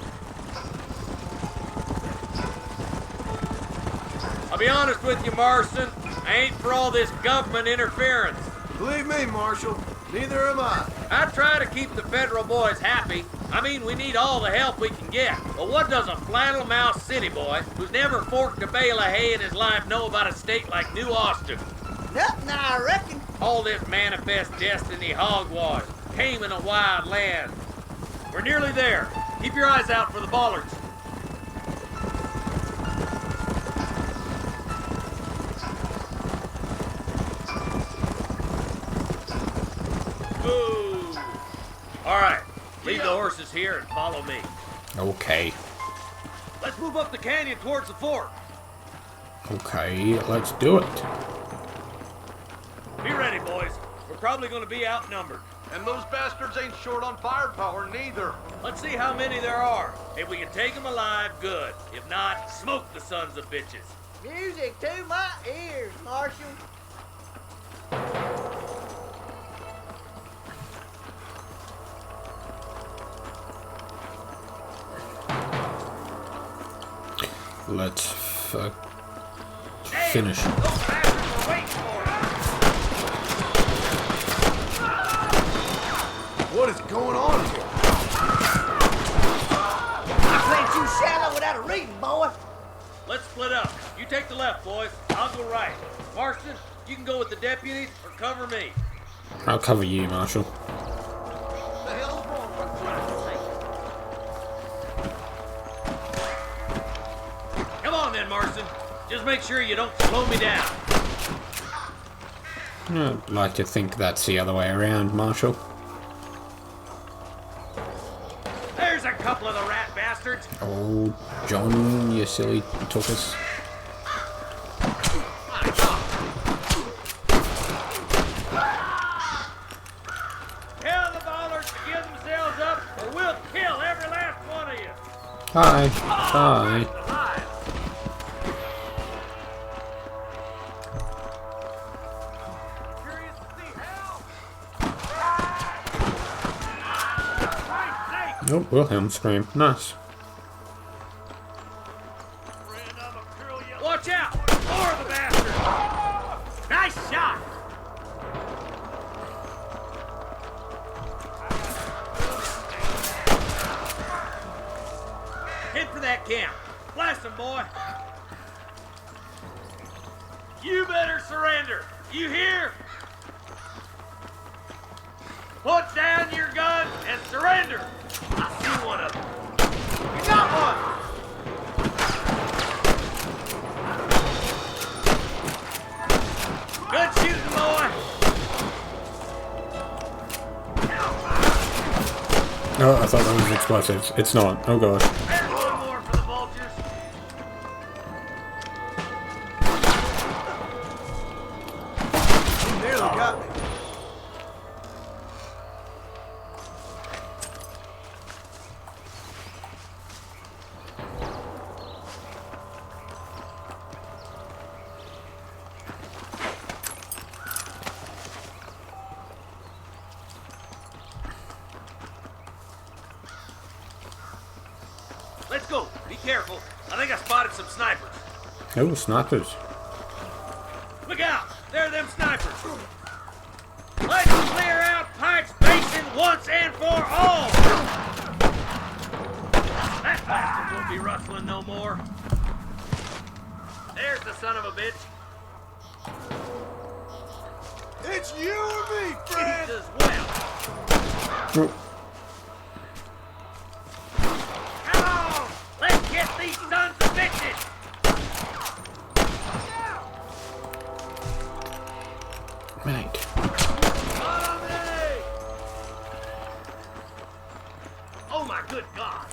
I'll be honest with you, Marston. I ain't for all this government interference. Believe me, Marshal, neither am I. I try to keep the federal boys happy. I mean, we need all the help we can get. But what does a flannel-mouthed city boy who's never forked a bale of hay in his life know about a state like New Austin? Nothing, I reckon. All this manifest destiny hogwash, taming a wild land. We're nearly there. Keep your eyes out for the Ballards. Ooh. All right, leave the horses here and follow me. Okay. Let's move up the canyon towards the fort. Okay, let's do it. Be ready, boys. We're probably going to be outnumbered. And those bastards ain't short on firepower, neither. Let's see how many there are. If we can take them alive, good. If not, smoke the sons of bitches. Music to my ears, Marshal. Let's finish. What is going on here? I played you shallow without a reading, boy. Let's split up. You take the left, boys. I'll go right. Marston, you can go with the deputies or cover me. I'll cover you, Marshal. The hell's wrong with you? Come on then, Marston. Just make sure you don't slow me down. I'd like to think that's the other way around, Marshal. There's a couple of the rat bastards. Oh, John, you silly tuckers. Tell the Ballards to give themselves up, or we'll kill every last one of you. Hi. Bye. Oh, Wilhelm scream. Nice. Watch out! More of the bastards! Nice shot! Head for that camp. Blast them, boy! You better surrender! You hear? Put down your gun and surrender! I see one of them. You got one! Good shooting, boy! No, I thought that was explosives. It's not. Oh gosh. There's one more for the vultures. got me. Let's go. Be careful. I think I spotted some snipers. Oh, snipers. Look out! There are them snipers. Let's clear out Pike's Basin once and for all. That bastard won't be rustling no more. There's the son of a bitch. It's you or me, friend. Jesus, well. Come on! Let's get these sons of bitches! Mate. Follow me! Oh my good God!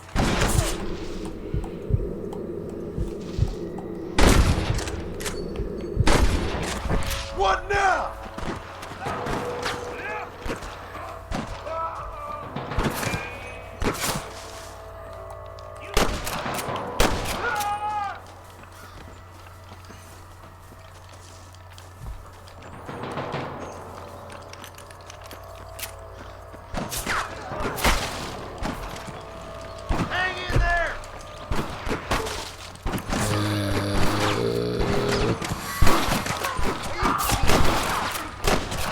What now? Hang in there!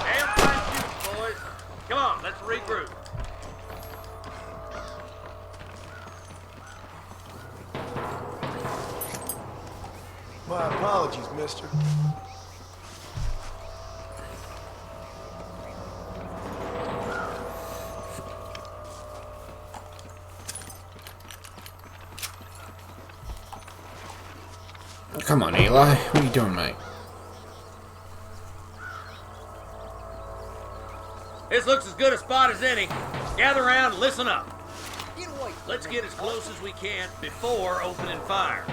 Damn fine shooting, boys. Come on, let's regroup. My apologies, mister. Come on, Eli. What are you doing, mate? This looks as good a spot as any. Gather around and listen up. Get away. Let's get as close as we can before opening fire.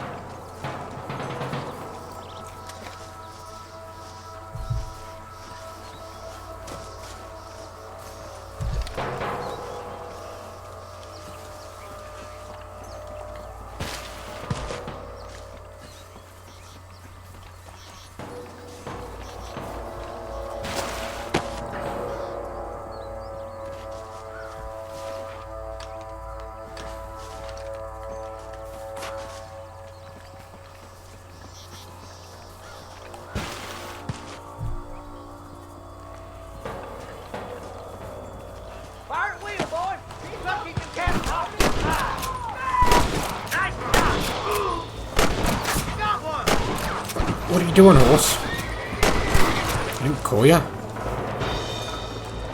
Fire at will, boy. He's lucky you can catch off this side. Nice shot. Got one. What are you doing, horse? I didn't call ya.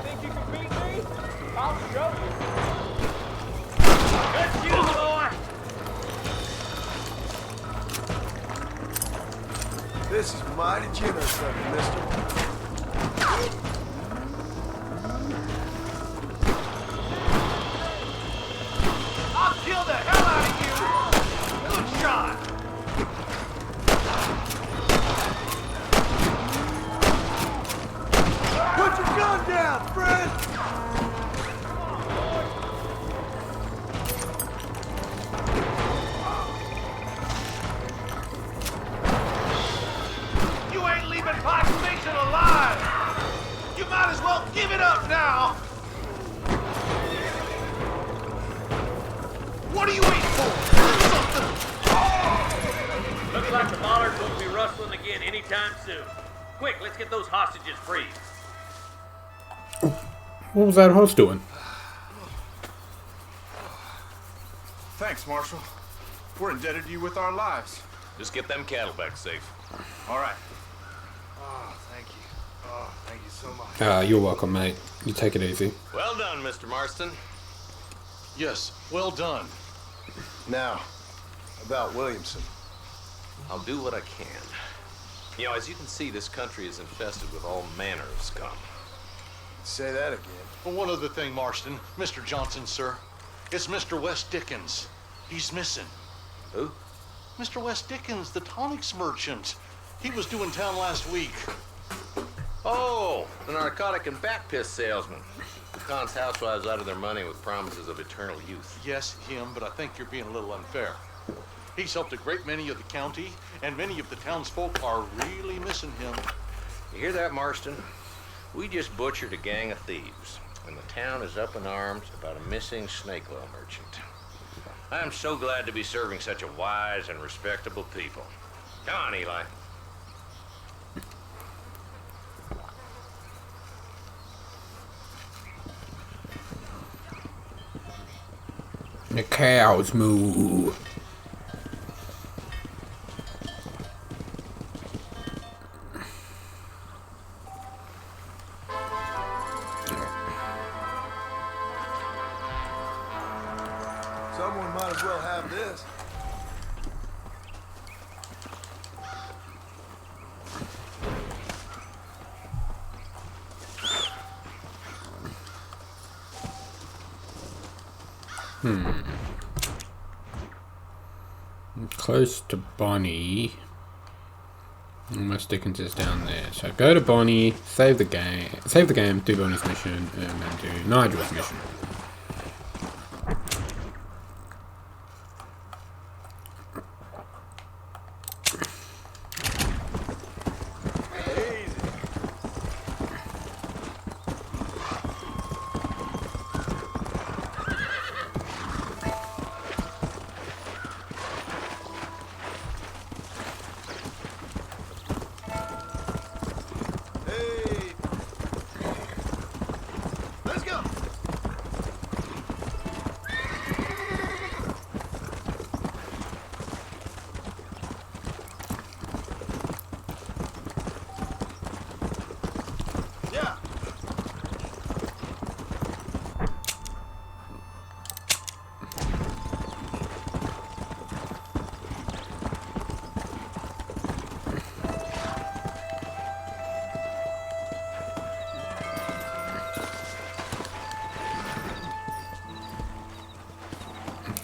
Think you can beat me? I'll show you. Good shoot, boy! This is mighty generous of you, mister. I'll kill the hell out of you! Good shot! Put your gun down, friend! You ain't leaving Pike Station alive! You might as well give it up now! What are you waiting for? Do something! Looks like the bollards won't be rustling again anytime soon. Quick, let's get those hostages free. What was that horse doing? Thanks, Marshal. We're indebted to you with our lives. Just get them cattle back safe. All right. Oh, thank you. Oh, thank you so much. You're welcome, mate. You take it easy. Well done, Mr. Marston. Yes, well done. Now, about Williamson. I'll do what I can. You know, as you can see, this country is infested with all manner of scum. Say that again. Well, one other thing, Marston. Mr. Johnson, sir. It's Mr. West Dickens. He's missing. Who? Mr. West Dickens, the tonics merchant. He was due in town last week. Oh, Oh, the narcotic and bat piss salesman. Khan's housewives out of their money with promises of eternal youth. Yes, him, but I think you're being a little unfair. He's helped a great many of the county, and many of the townsfolk are really missing him. You hear that, Marston? We just butchered a gang of thieves, and the town is up in arms about a missing snake oil merchant. I'm so glad to be serving such a wise and respectable people. Come on, Eli. The cows moo. Someone might as well have this. I'm close to Bonnie. Almost Dickens is down there. So go to Bonnie, save the game, do Bonnie's mission, and then do Nigel's mission.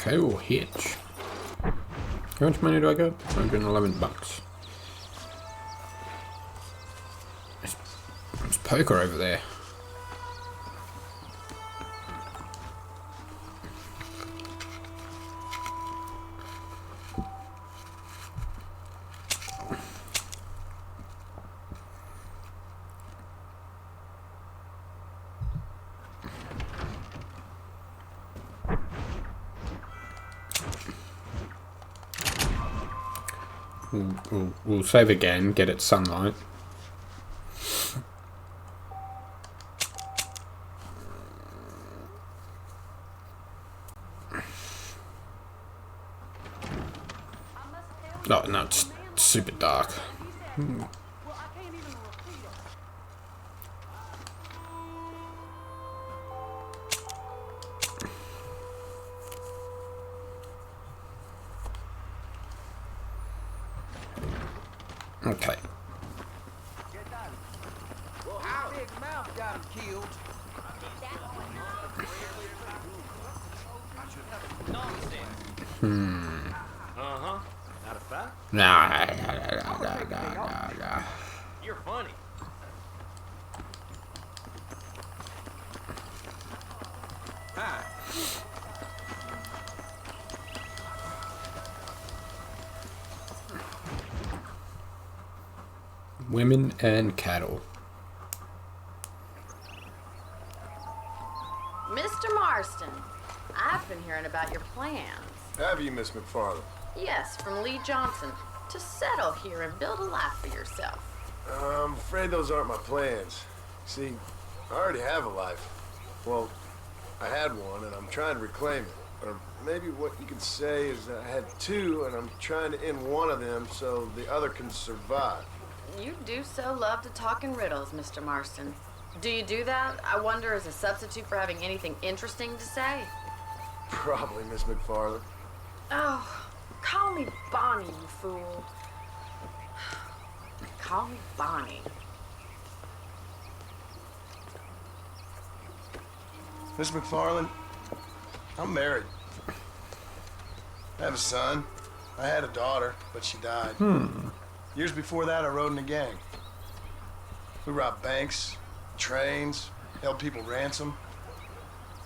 Okay, we'll hitch. How much money do I got? 111 bucks. There's poker over there. We'll save again, get it sunlight. Oh, no, it's super dark. Okay. Well, how big mouth got him killed? Uh-huh. Not a fact? Nah. You're funny. Hi. Women and cattle. Mr. Marston, I've been hearing about your plans. Have you, Miss McFarland? Yes, from Lee Johnson, to settle here and build a life for yourself. I'm afraid those aren't my plans. See, I already have a life. Well, I had one, and I'm trying to reclaim it. Or maybe what you could say is that I had two, and I'm trying to end one of them so the other can survive. You do so love to talk in riddles, Mr. Marston. Do you do that, I wonder, as a substitute for having anything interesting to say? Probably, Miss McFarland. Oh, call me Bonnie, you fool. Call me Bonnie. Miss McFarland, I'm married. I have a son. I had a daughter, but she died. Years before that, I rode in a gang. We robbed banks, trains, held people ransom.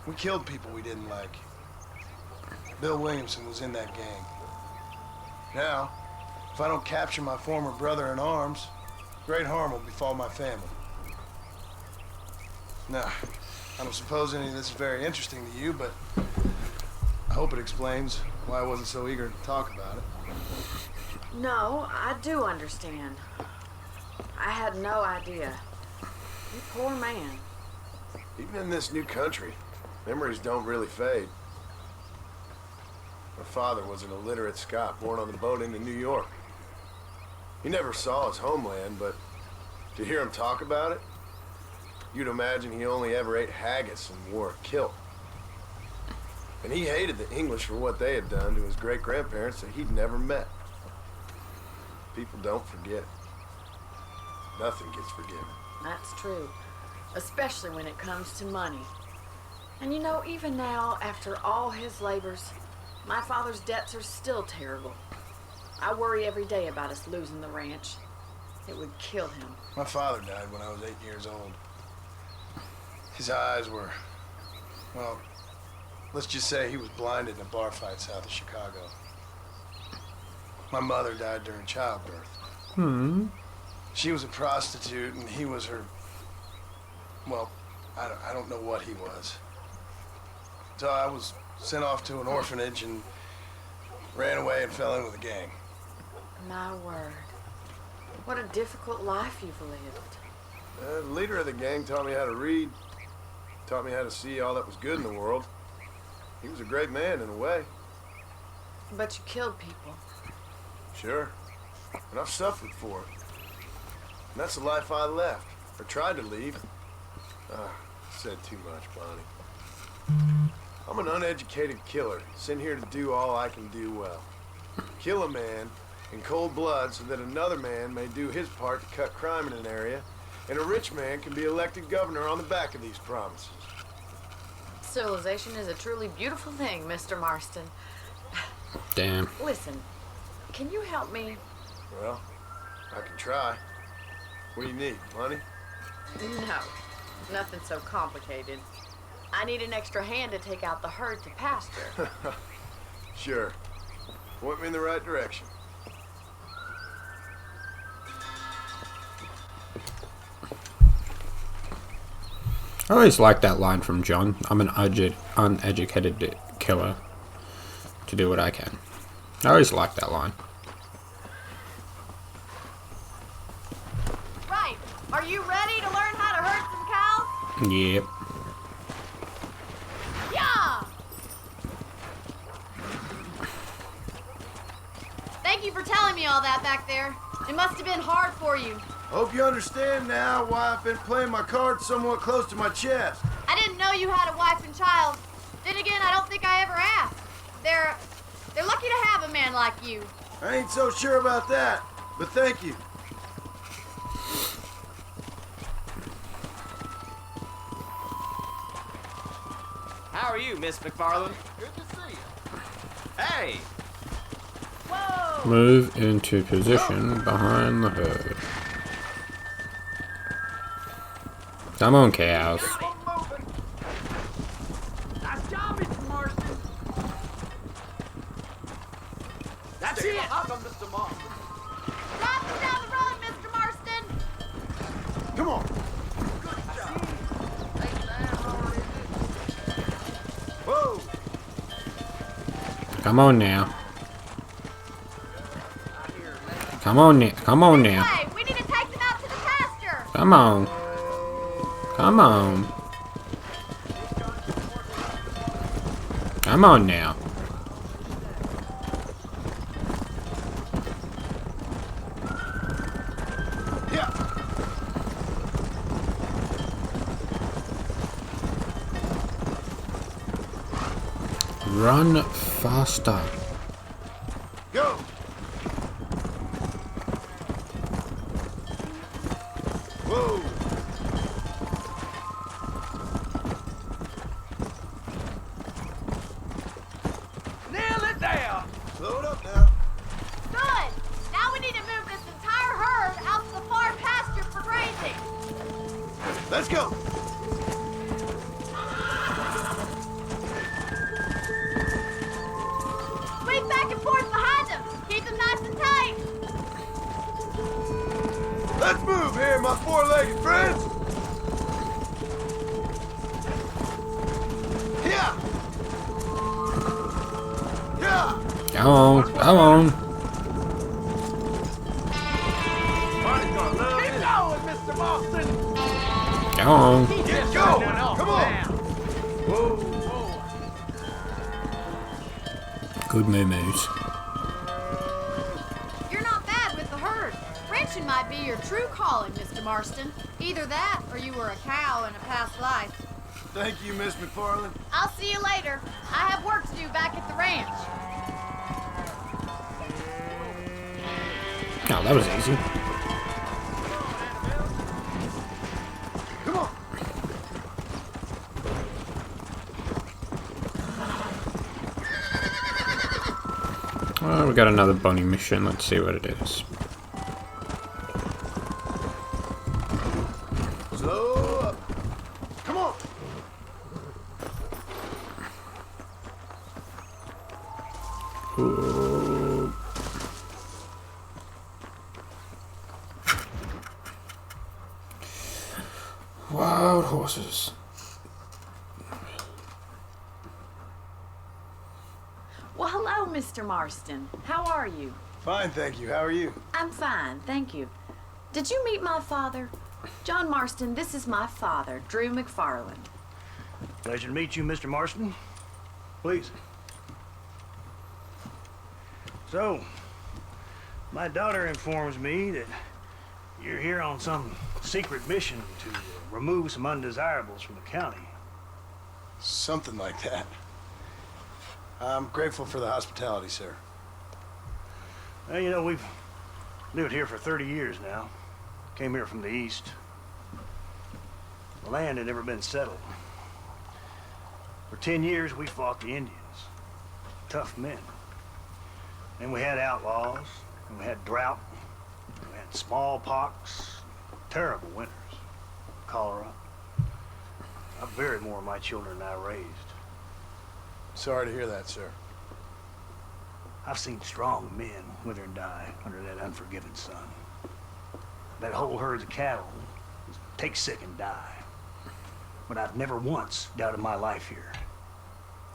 We killed people we didn't like. Bill Williamson was in that gang. Now, if I don't capture my former brother in arms, great harm will befall my family. Now, I don't suppose any of this is very interesting to you, but I hope it explains why I wasn't so eager to talk about it. No, I do understand. I had no idea. You poor man. Even in this new country, memories don't really fade. My father was an illiterate Scot born on the boat into New York. He never saw his homeland, but to hear him talk about it, you'd imagine he only ever ate haggis and wore a kilt. And he hated the English for what they had done to his great-grandparents that he'd never met. People don't forget. Nothing gets forgiven. That's true. Especially when it comes to money. And you know, even now, after all his labors, my father's debts are still terrible. I worry every day about us losing the ranch. It would kill him. My father died when I was 8 years old. His eyes were, well, let's just say he was blinded in a bar fight south of Chicago. My mother died during childbirth. She was a prostitute and he was her, well, I don't know what he was. So I was sent off to an orphanage and ran away and fell in with a gang. My word. What a difficult life you've lived. The leader of the gang taught me how to read, taught me how to see all that was good in the world. He was a great man in a way. But you killed people. Sure. And I've suffered for it. And that's the life I left, or tried to leave. Said too much, Bonnie. I'm an uneducated killer, sent here to do all I can do well. Kill a man in cold blood so that another man may do his part to cut crime in an area, and a rich man can be elected governor on the back of these promises. Civilization is a truly beautiful thing, Mr. Marston. Damn. Listen, can you help me? Well, I can try. What do you need, money? No, nothing so complicated. I need an extra hand to take out the herd to pasture. Sure. Point me in the right direction. I always like that line from John. I'm an uneducated killer to do what I can. I always like that line. Right. Are you ready to learn how to herd some cows? Yep. Yeah! Thank you for telling me all that back there. It must have been hard for you. Hope you understand now why I've been playing my cards somewhat close to my chest. I didn't know you had a wife and child. Then again, I don't think I ever asked. They're lucky to have a man like you. I ain't so sure about that, but thank you. How are you, Miss McFarland? Good to see you. Hey! Whoa! Move into position behind the herd. Come on, cows. Nice job, Mr. Marston. That's it. Welcome, Mr. Marston. Drive us down the road, Mr. Marston. Come on. Whoa! Come on now. Come on now. Come on now. Hey, we need to take them out to the pasture. Come on. Come on. Come on now. Yeah. Run faster. Go. Whoa. Nail it down. Slow it up now. Good. Now we need to move this entire herd out to the far pasture for grazing. go. Swing back and forth behind them. Keep them nice and tight. Let's move here, my four-legged friends. Yeah. Yeah. Come on, come on. Keep going, Mr. Marston. Come on. Get going. Come on. Whoa. Good moo-moos. You're not bad with the herd. Ranching might be your true calling, Mr. Marston. Either that, or you were a cow in a past life. Thank you, Miss McFarland. I'll see you later. I have work to do back at the ranch. Oh, that was easy. Come on. Well, we got another bunny mission. Let's see what it is. Slow up. Come on. Ooh. Wild horses. Well, hello, Mr. Marston. How are you? Fine, thank you. How are you? I'm fine, thank you. Did you meet my father? John Marston, this is my father, Drew McFarland. Pleasure to meet you, Mr. Marston. Please. So, my daughter informs me that you're here on some secret mission to remove some undesirables from the county. Something like that. I'm grateful for the hospitality, sir. Well, you know, we've lived here for 30 years now. Came here from the east. The land had never been settled. For 10 years, we fought the Indians. Tough men. Then we had outlaws, and we had drought, and we had smallpox, terrible winters, cholera. I buried more of my children than I raised. Sorry to hear that, sir. I've seen strong men wither and die under that unforgiving sun. That whole herds of cattle take sick and die. But I've never once doubted my life here.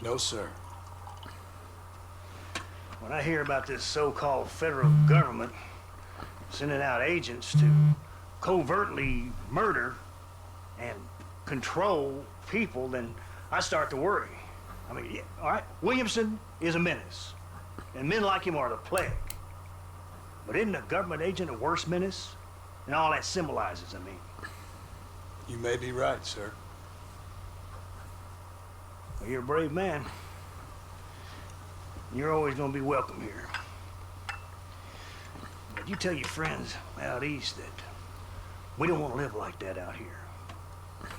No, sir. When I hear about this so-called federal government sending out agents to covertly murder and control people, then I start to worry. I mean, yeah, all right, Williamson is a menace, and men like him are the plague. But isn't a government agent a worse menace? And all that symbolizes, I mean. You may be right, sir. Well, you're a brave man. You're always going to be welcome here. But you tell your friends out east that we don't want to live like that out here.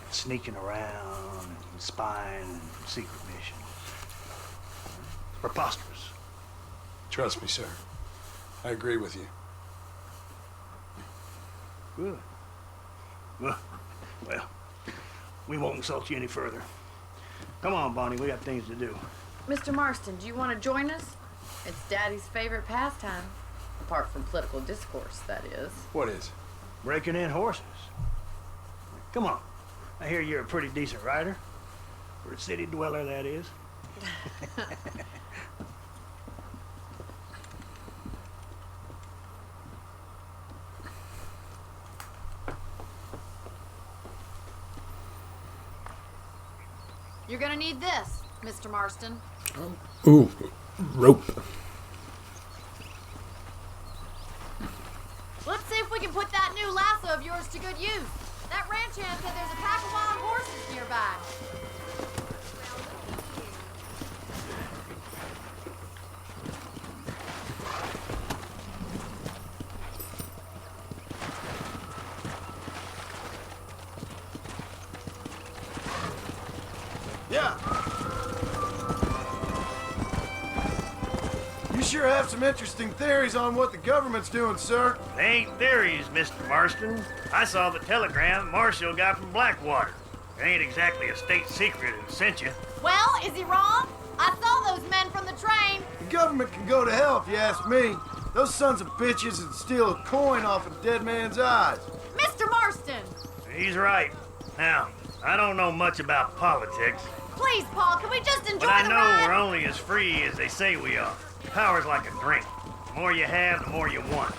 Sneaking around and spying and secret missions. Preposterous. Trust me, sir. I agree with you. Good. Well, we won't insult you any further. Come on, Bonnie, we got things to do. Mr. Marston, do you want to join us? It's Daddy's favorite pastime. Apart from political discourse, that is. What is? Breaking in horses. Come on. I hear you're a pretty decent rider. For a city dweller, that is. You're gonna need this, Mr. Marston. Ooh, rope. Let's see if we can put that new lasso of yours to good use. That ranch hand said there's a pack of wild horses nearby. Yeah. You sure have some interesting theories on what the government's doing, sir. They ain't theories, Mr. Marston. I saw the telegram Marshall got from Blackwater. It ain't exactly a state secret who sent you. Well, is he wrong? I saw those men from the train. The government can go to hell if you ask me. Those sons of bitches would steal a coin off a dead man's eyes. Mr. Marston! He's right. Now, I don't know much about politics, Please, Paul, can we just enjoy but I the know ride? we're only as free as they say we are. Power's like a drink. The more you have, the more you want.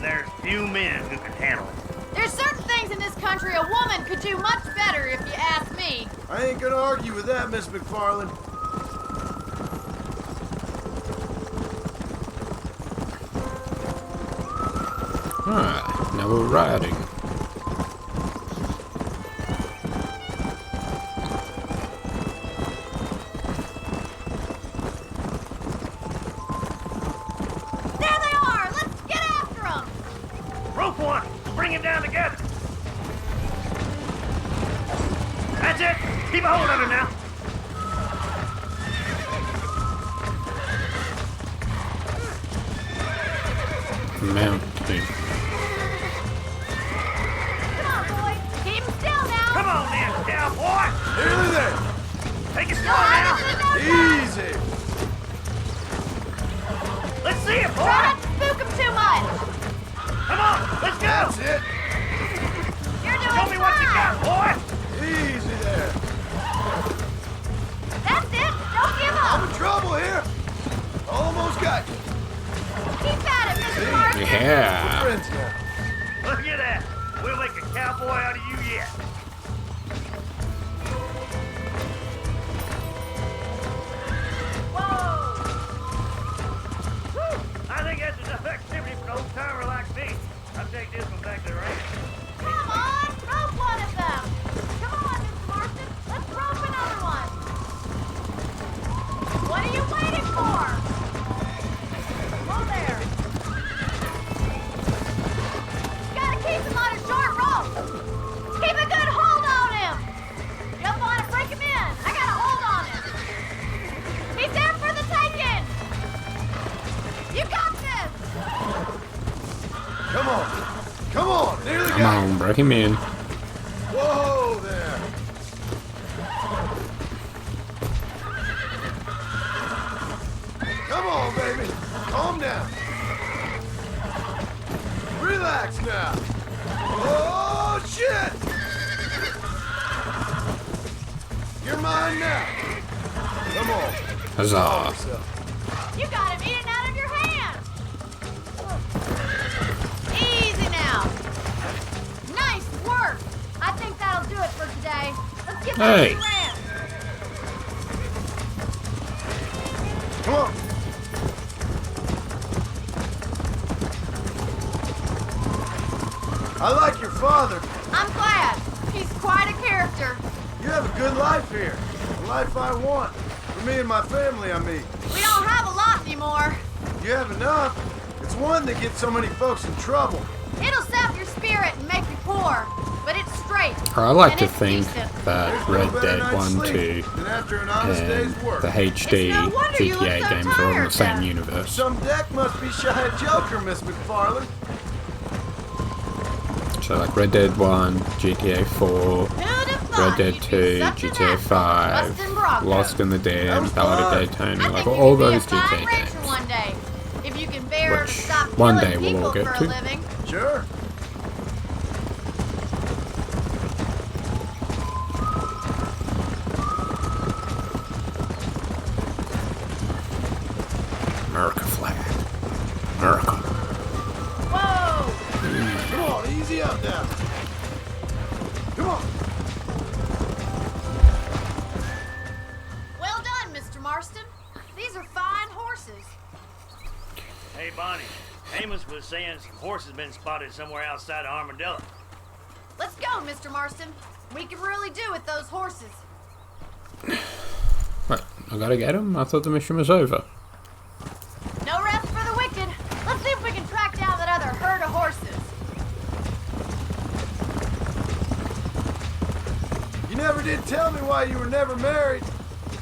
There's few men who can handle it. There's certain things in this country a woman could do much better, if you ask me. I ain't gonna argue with that, Miss McFarland. Alright, now we're riding. There they are! Let's get after them! Rope one! Bring him down together! That's it! Keep a hold of him now! Mounting. Come on, boys! Keep them still now! Come on then, cowboy! Nearly there. Take it slow You'll now! have it in no time. Easy. Let's see it, boy! Try not to spook them too much! Come on, let's go! That's it. You're doing Show me what you got, boy! Easy there. That's it! Don't give I'm up! in trouble here. Almost got you. Keep at it, Mr. Marston! Yeah. Friends now. Look at that! We'll make a cowboy out of you yet! Whoa! Whew. I think that's enough activity for an old-timer like me. I'll take this one back to the ranch. Come on! Rope one of them! Come on, Mr. Marston! Let's rope another one! What are you waiting for? Whoa there! Gotta keep him on a short rope! Keep a good hold on him! Jump on it, break him in! I got a hold on him! He's there for the taking! You got this! Come on. Come on. Nearly Come got on, break him in. you. Whoa there. Come on, baby. Calm down. Relax now. Oh, shit. You're mine now. Come on. Huzzah. Calm yourself. You got him eating out of your hand! Easy now! Nice work! I think that'll do it for today. Let's get back Hey. to the ranch. Come on. I like your father. I'm glad. He's quite a character. You have a good life here. The life I want. For me and my family, I mean. We don't have a lot anymore. You have enough. It's one that gets so many folks in trouble. It'll sap your spirit and make you poor, but it's straight. I like and to it's think decent. that There's no Red better Dead night's 1, sleep 2, than after an honest and day's work. the HD It's no wonder you look GTA so games are all in the tired, same then. universe. Some deck must be shy of Joker, Miss McFarland. So like Red Dead 1, GTA 4, Who'd have thought Red Dead you'd be 2, such an GTA asshole, 5, busting Bronco? Lost in the That Dam, was Ballad of fun. Daytona, I like think all you could be those a fine GTA rancher games. one day, if you can bear Which to stop one killing day we'll people all get for a to. living. Sure. America flag. America. Whoa! Come on, easy up now. Come on. Well done, Mr. Marston. These are fine horses. Hey, Bonnie. Amos was saying some horses been spotted somewhere outside of Armadillo. Let's go, Mr. Marston. We can really do with those horses. What? I gotta get him? I thought the mission was over. No rest for the wicked. Let's see if we can track down that other herd of horses. You never did tell me why you were never married.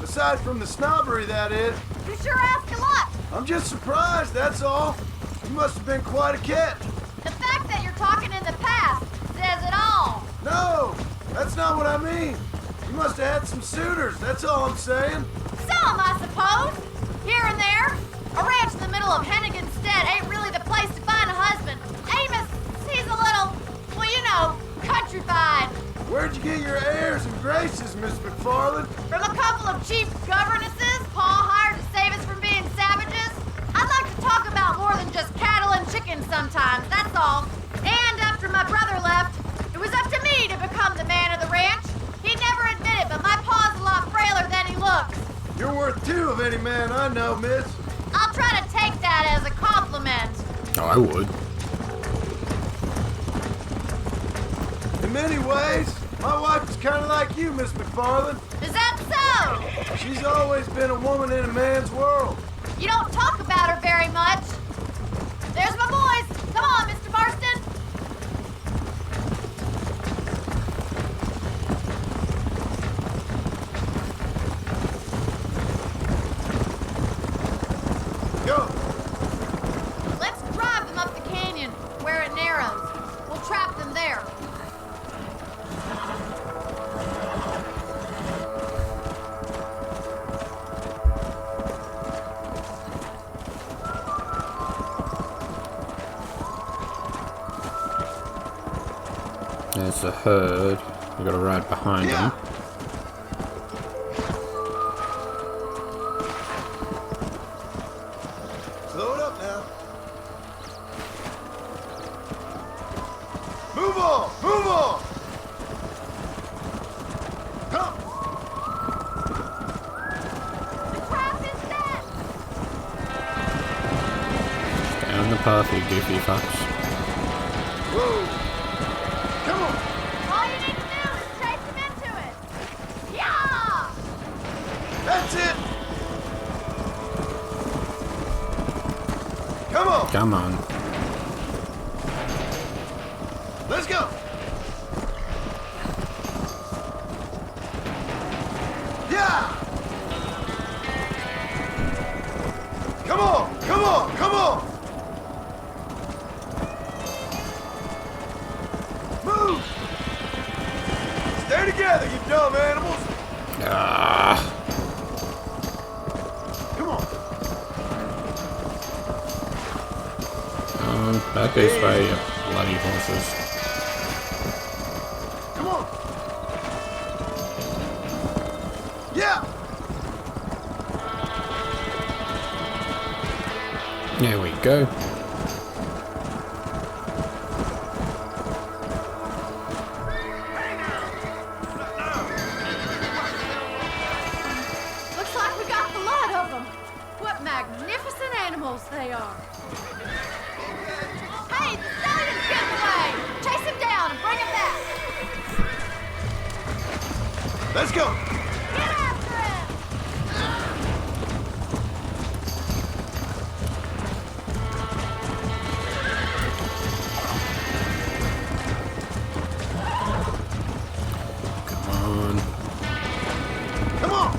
Aside from the snobbery, that is. You sure ask a lot. I'm just surprised, that's all. You must have been quite a catch. The fact that you're talking in the past says it all. No, that's not what I mean. You must have had some suitors, that's all I'm saying. Some, I suppose. Here and there. A ranch in the middle of Hennigan's Stead ain't really the place to find a husband. Amos, he's a little, well, you know, countrified. Where'd you get your airs and graces, Miss McFarland? From a couple of cheap governesses Paul hired to save us from being savages. I'd like to talk about more than just cattle and chickens sometimes, that's all. And after my brother left, it was up to me to become the man of the ranch. He never admitted, but my paw's a lot frailer than he looks. You're worth two of any man I know, miss. I'll try to take that as a compliment. Oh, I would. In many ways, my wife is kind of like you, Miss McFarland. Is that so? She's always been a woman in a man's world. You don't talk about her very much. There's my boys. Come on, Mr. Marston. Go. Let's drive them up the canyon where it narrows. We'll trap them there. There's a herd. We gotta ride behind them. Slow it up now. Move on! Move on! Come! The trap is set! Down the path, you goofy fucks. Whoa! Come on! All you need to do is chase them into it. Yeah! That's it! Come on! Come on. Let's go! Yeah! Come on! Come on! Come on! Move! Stay together, you dumb animals! Ah. Come on! Back this way, you bloody horses. Come on! Yeah! There we go. Looks like we got the lot of them. What magnificent animals they are. Hey, the stallion's getting away. Chase him down and bring him back. Let's go! Get after him. Come on. Come on!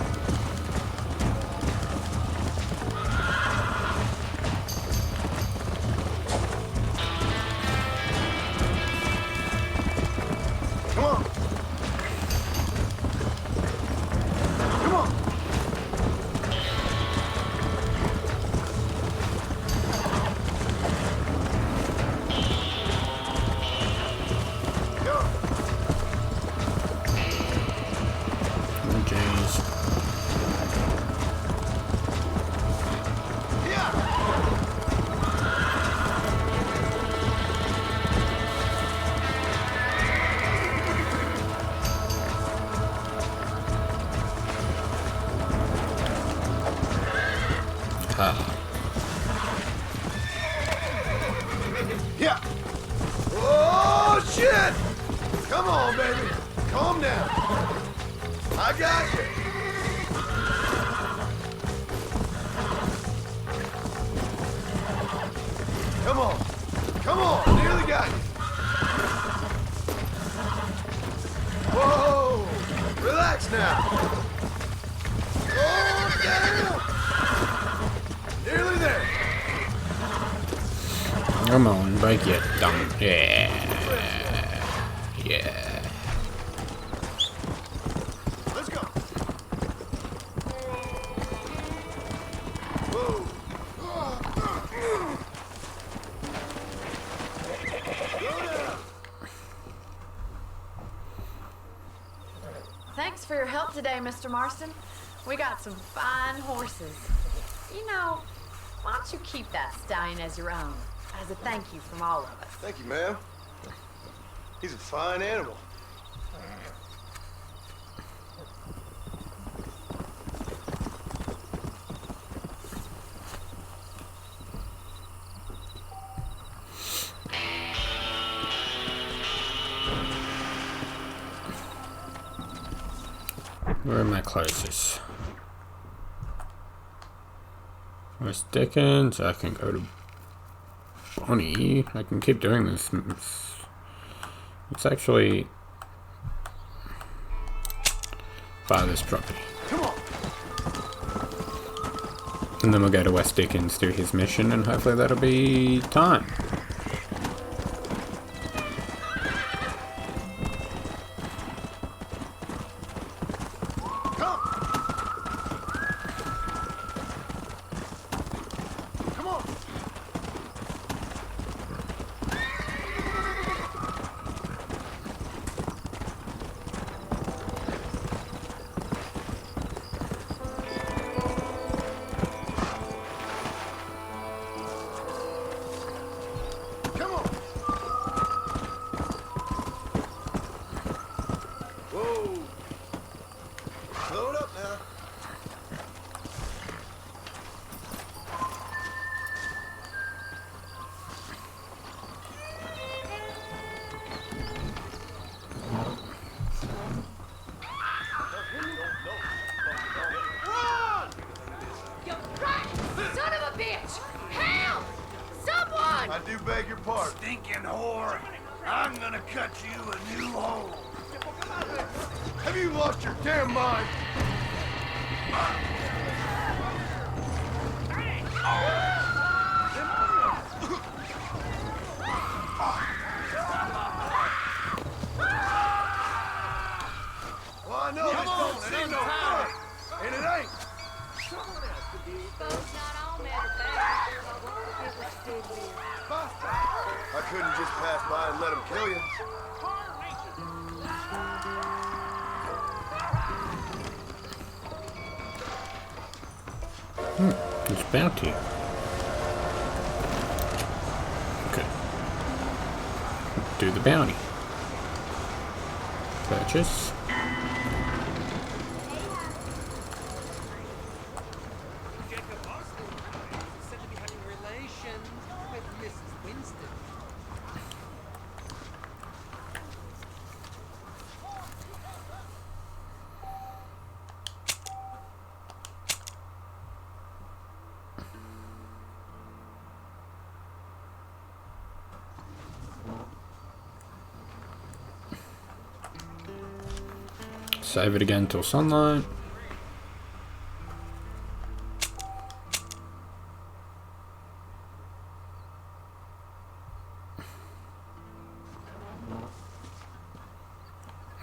Come on! Come on! Go! Oh, jeez. Yeah! Yeah! Oh, shit! Come on, baby. Calm down. I got you. Come on. Come on. Nearly got you. Whoa. Relax now. Oh, down. Nearly there. Come on, break your thumb. Yeah. Yeah. Let's go. Whoa. Thanks for your help today, Mr. Marston. We got some fine horses. You know, why don't you keep that stallion as your own, as a thank you from all of us? Thank you, ma'am. He's a fine animal. Where am I closest? West Dickens, I can go to Bonnie. I can keep doing this. It's actually father's property. Come on. And then we'll go to West Dickens, do his mission, and hopefully that'll be time. I do beg your pardon. Stinking whore! I'm gonna cut you a new hole. Have you lost your damn mind? Well, I know this don't. It ain't no fun. And it ain't. I couldn't just pass by and let him kill you. It's bounty. Okay. Do the bounty. Purchase. Save it again till sunlight.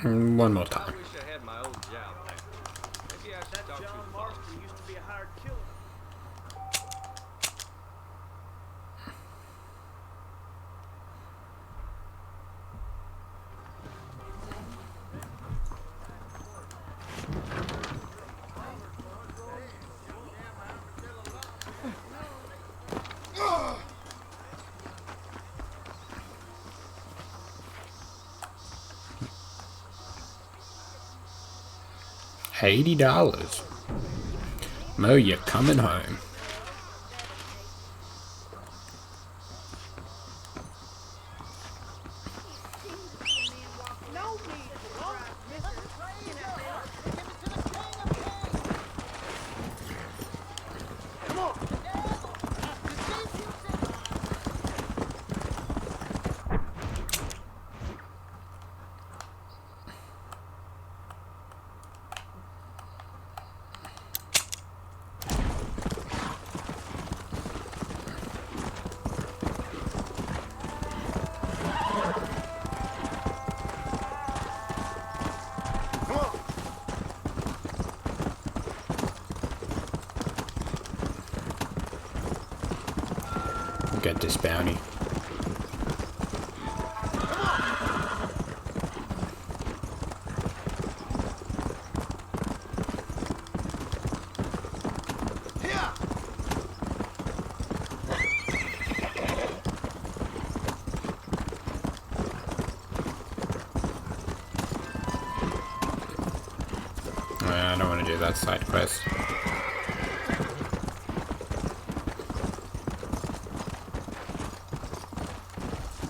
And one more time. I wish I had my old job back. Maybe I should talk to John Marston used to be a hired killer. $80. Mo, you're coming home. get this bounty. I don't want to do that side quest.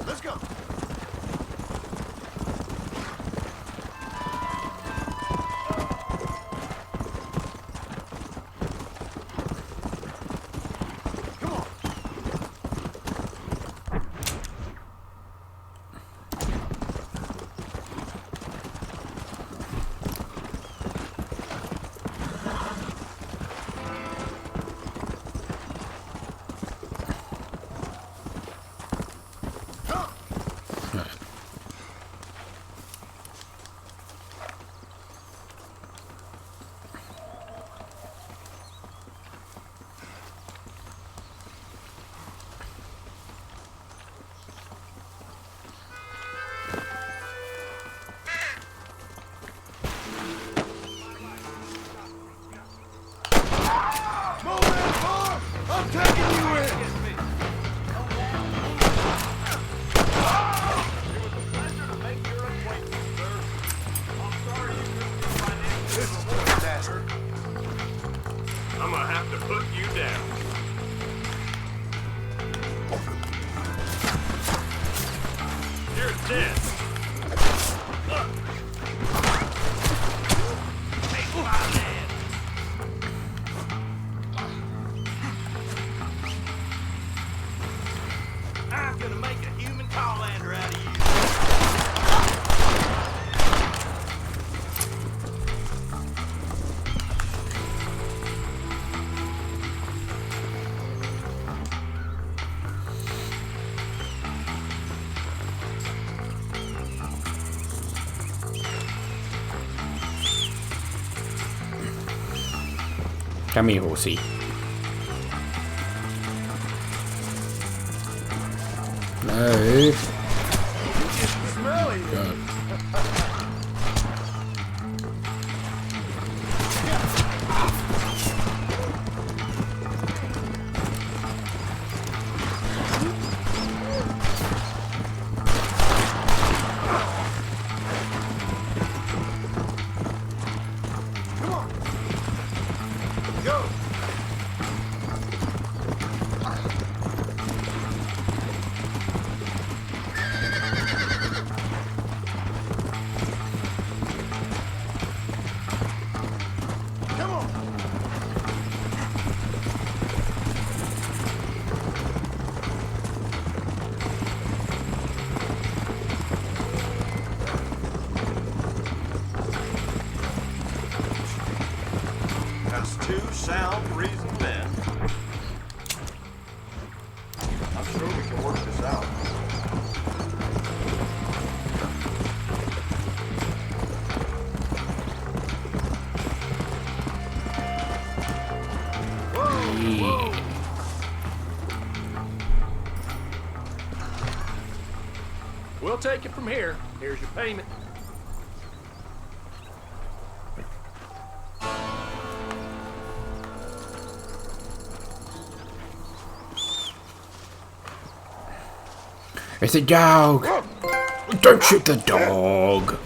Let's go. I'm taking you in! This is a disaster. I'm gonna have to put you down. You're dead. Take my man. I'm gonna make a human Callander out of you. Come here, horsey. No. Smelly. God. Go. Come on. That's two sound reasoned men. I'm sure we can work this out. Yeah. We'll take it from here. Here's your payment. It's a dog! Don't shoot the dog!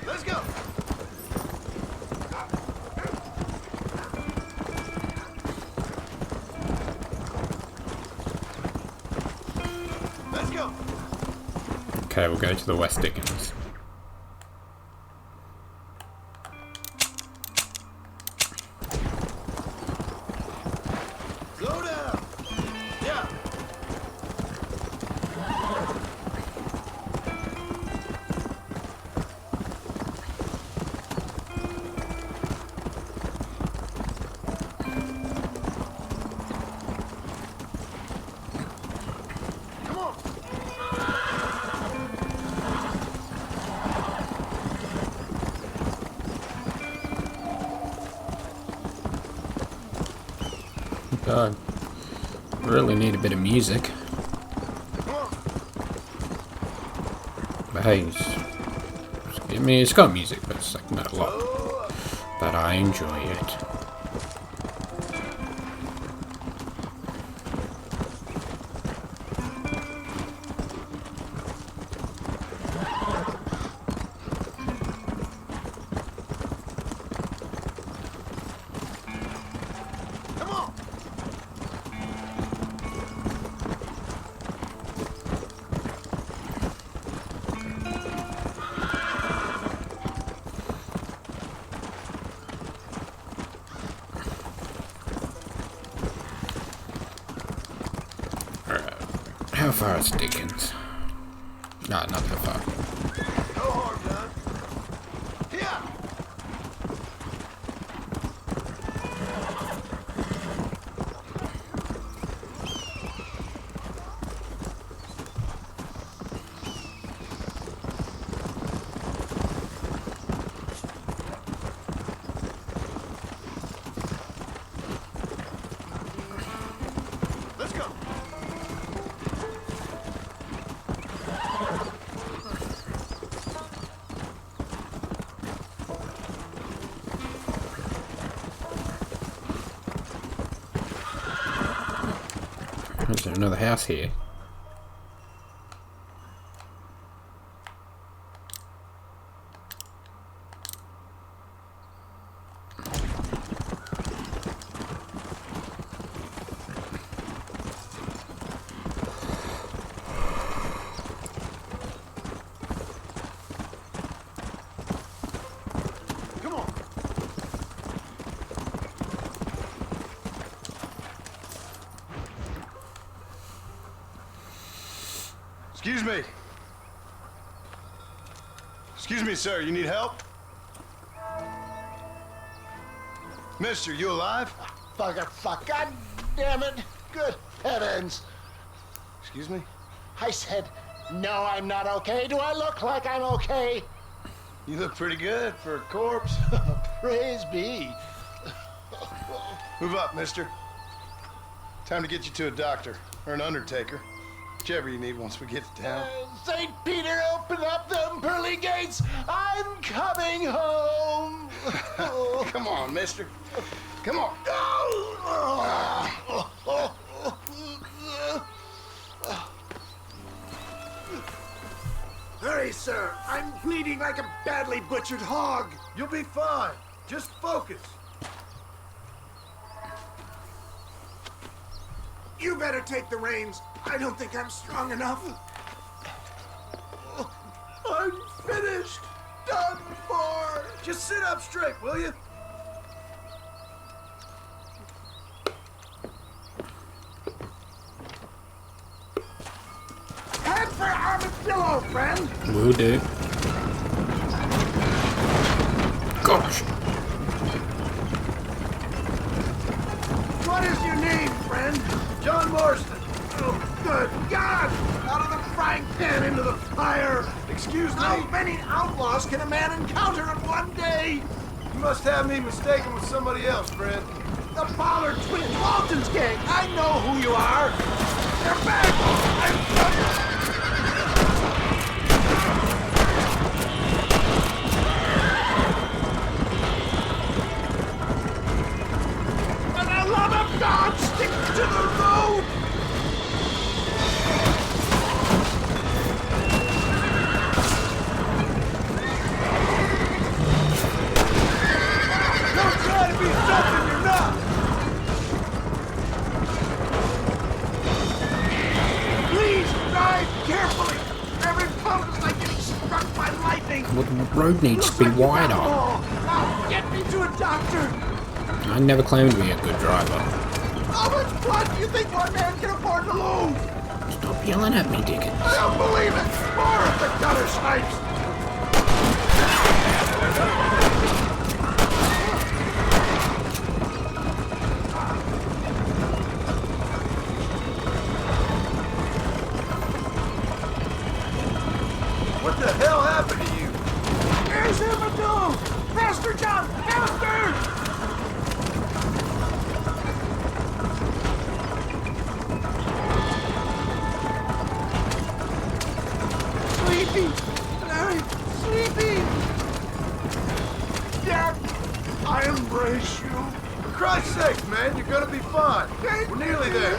Let's go. Let's go. Okay, we'll go to the West Dickens. Slow down. Yeah. Come on. God. Really need a bit of music. But hey, I mean, it's got music, but it's like not a lot. But I enjoy it. How far is Dickens? No, not that far. Go hard, man. Here. Let's go. Is there another house here? Come on. Excuse me. Excuse me, sir. You need help? Mister, you alive? Fuck. God damn it. Good heavens. Excuse me? I said, no, I'm not okay. Do I look like I'm okay? You look pretty good for a corpse. Praise be. Move up, mister. Time to get you to a doctor or an undertaker. Whichever you need once we get to town. St. Peter, open up them pearly gates. I'm coming home. Come on, mister. Come on. Hurry, sir. I'm bleeding like a badly butchered hog. You'll be fine. Just focus. You better take the reins. I don't think I'm strong enough. I'm finished. Done for. Just sit up straight, will you? Head for Armadillo, friend. Will do. Gosh. What is your name, friend? John Marston. Oh, good God! Out of the frying pan into the fire! Excuse me? How many outlaws can a man encounter in one day? You must have me mistaken with somebody else, friend. The Pollard twins, Walton's gang! I know who you are! They're back! For the love of God, stick to the road! Don't try to be something you're not. Please drive carefully! Every pound is like getting struck by lightning! Well, the road needs to be wider. Now, get me to a doctor! I never claimed to be a good driver. How much blood do you think one man can afford to lose? Stop yelling at me, Dickens. I don't believe it! More of the gutter snipes! What the hell happened to you? Here's Armadillo! Faster, John! Faster! embrace you. For Christ's sake, man, you're gonna be fine. We're nearly there.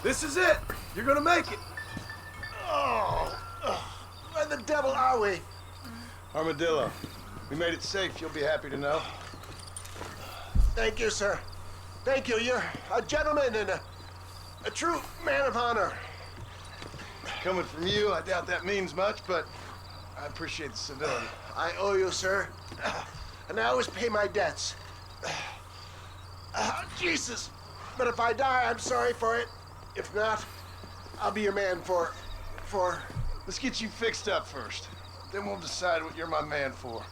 This is it. You're gonna make it. Oh, where the devil are we? Armadillo, we made it safe. You'll be happy to know. Thank you, sir. Thank you. You're a gentleman and a true man of honor. Coming from you, I doubt that means much, but I appreciate the civility. I owe you, sir. And I always pay my debts. Jesus. But if I die, I'm sorry for it. If not, I'll be your man for... Let's get you fixed up first. Then we'll decide what you're my man for.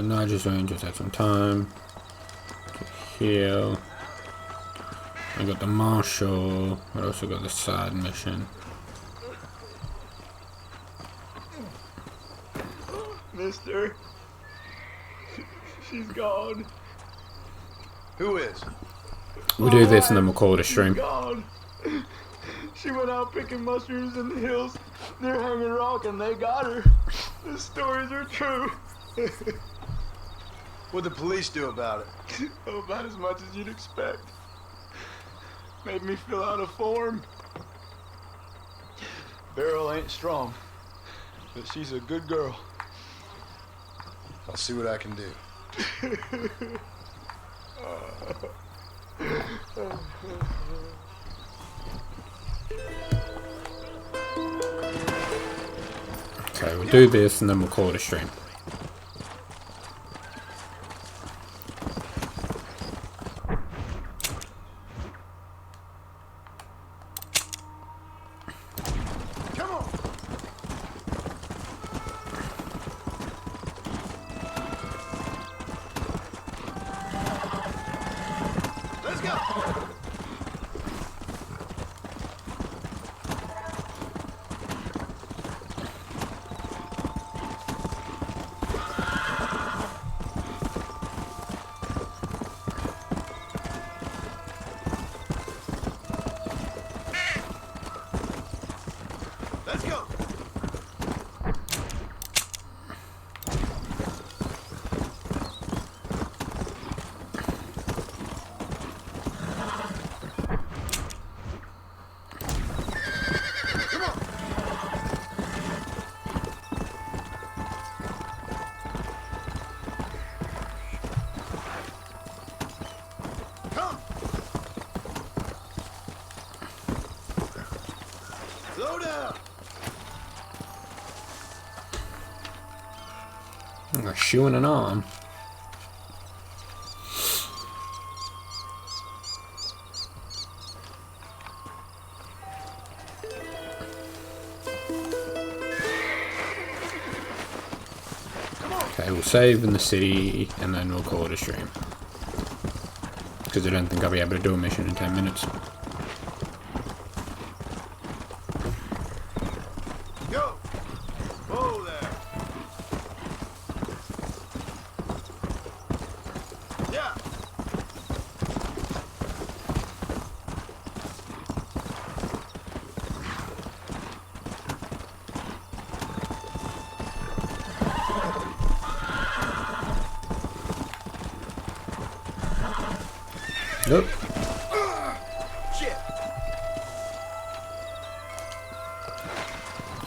Nigel's Rangers had some time to heal. I got the Marshal. I also got the side mission. Mister, she's gone. Who is? We'll do this and then we'll call it a stream. Gone. She went out picking mushrooms in the hills near Hanging Rock and they got her. The stories are true. What'd the police do about it? Oh, about as much as you'd expect. Made me fill out a form. Beryl ain't strong, but she's a good girl. I'll see what I can do. Okay, we'll do this and then we'll call it a stream. A shoe and an arm. Okay, we'll save in the city and then we'll call it a stream. Because I don't think I'll be able to do a mission in 10 minutes. Nope. Shit.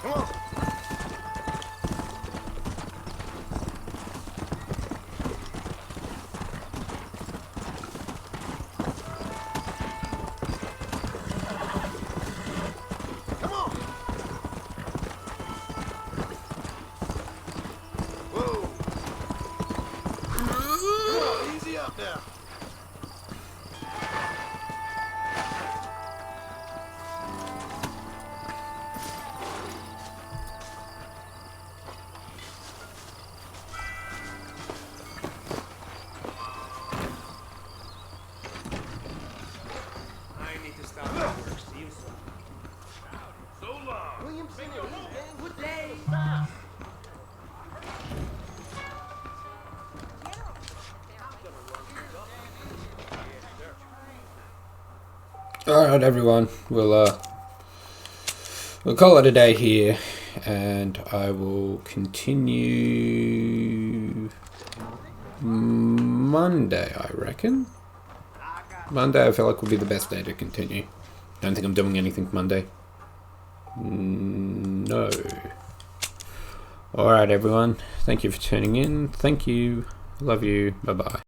Come on. Come on. Whoa. Come on, easy up now. Alright, everyone. We'll call it a day here, and I will continue Monday, I reckon. Monday, I feel like will be the best day to continue. Don't think I'm doing anything Monday. No. Alright, everyone. Thank you for tuning in. Thank you. Love you. Bye-bye.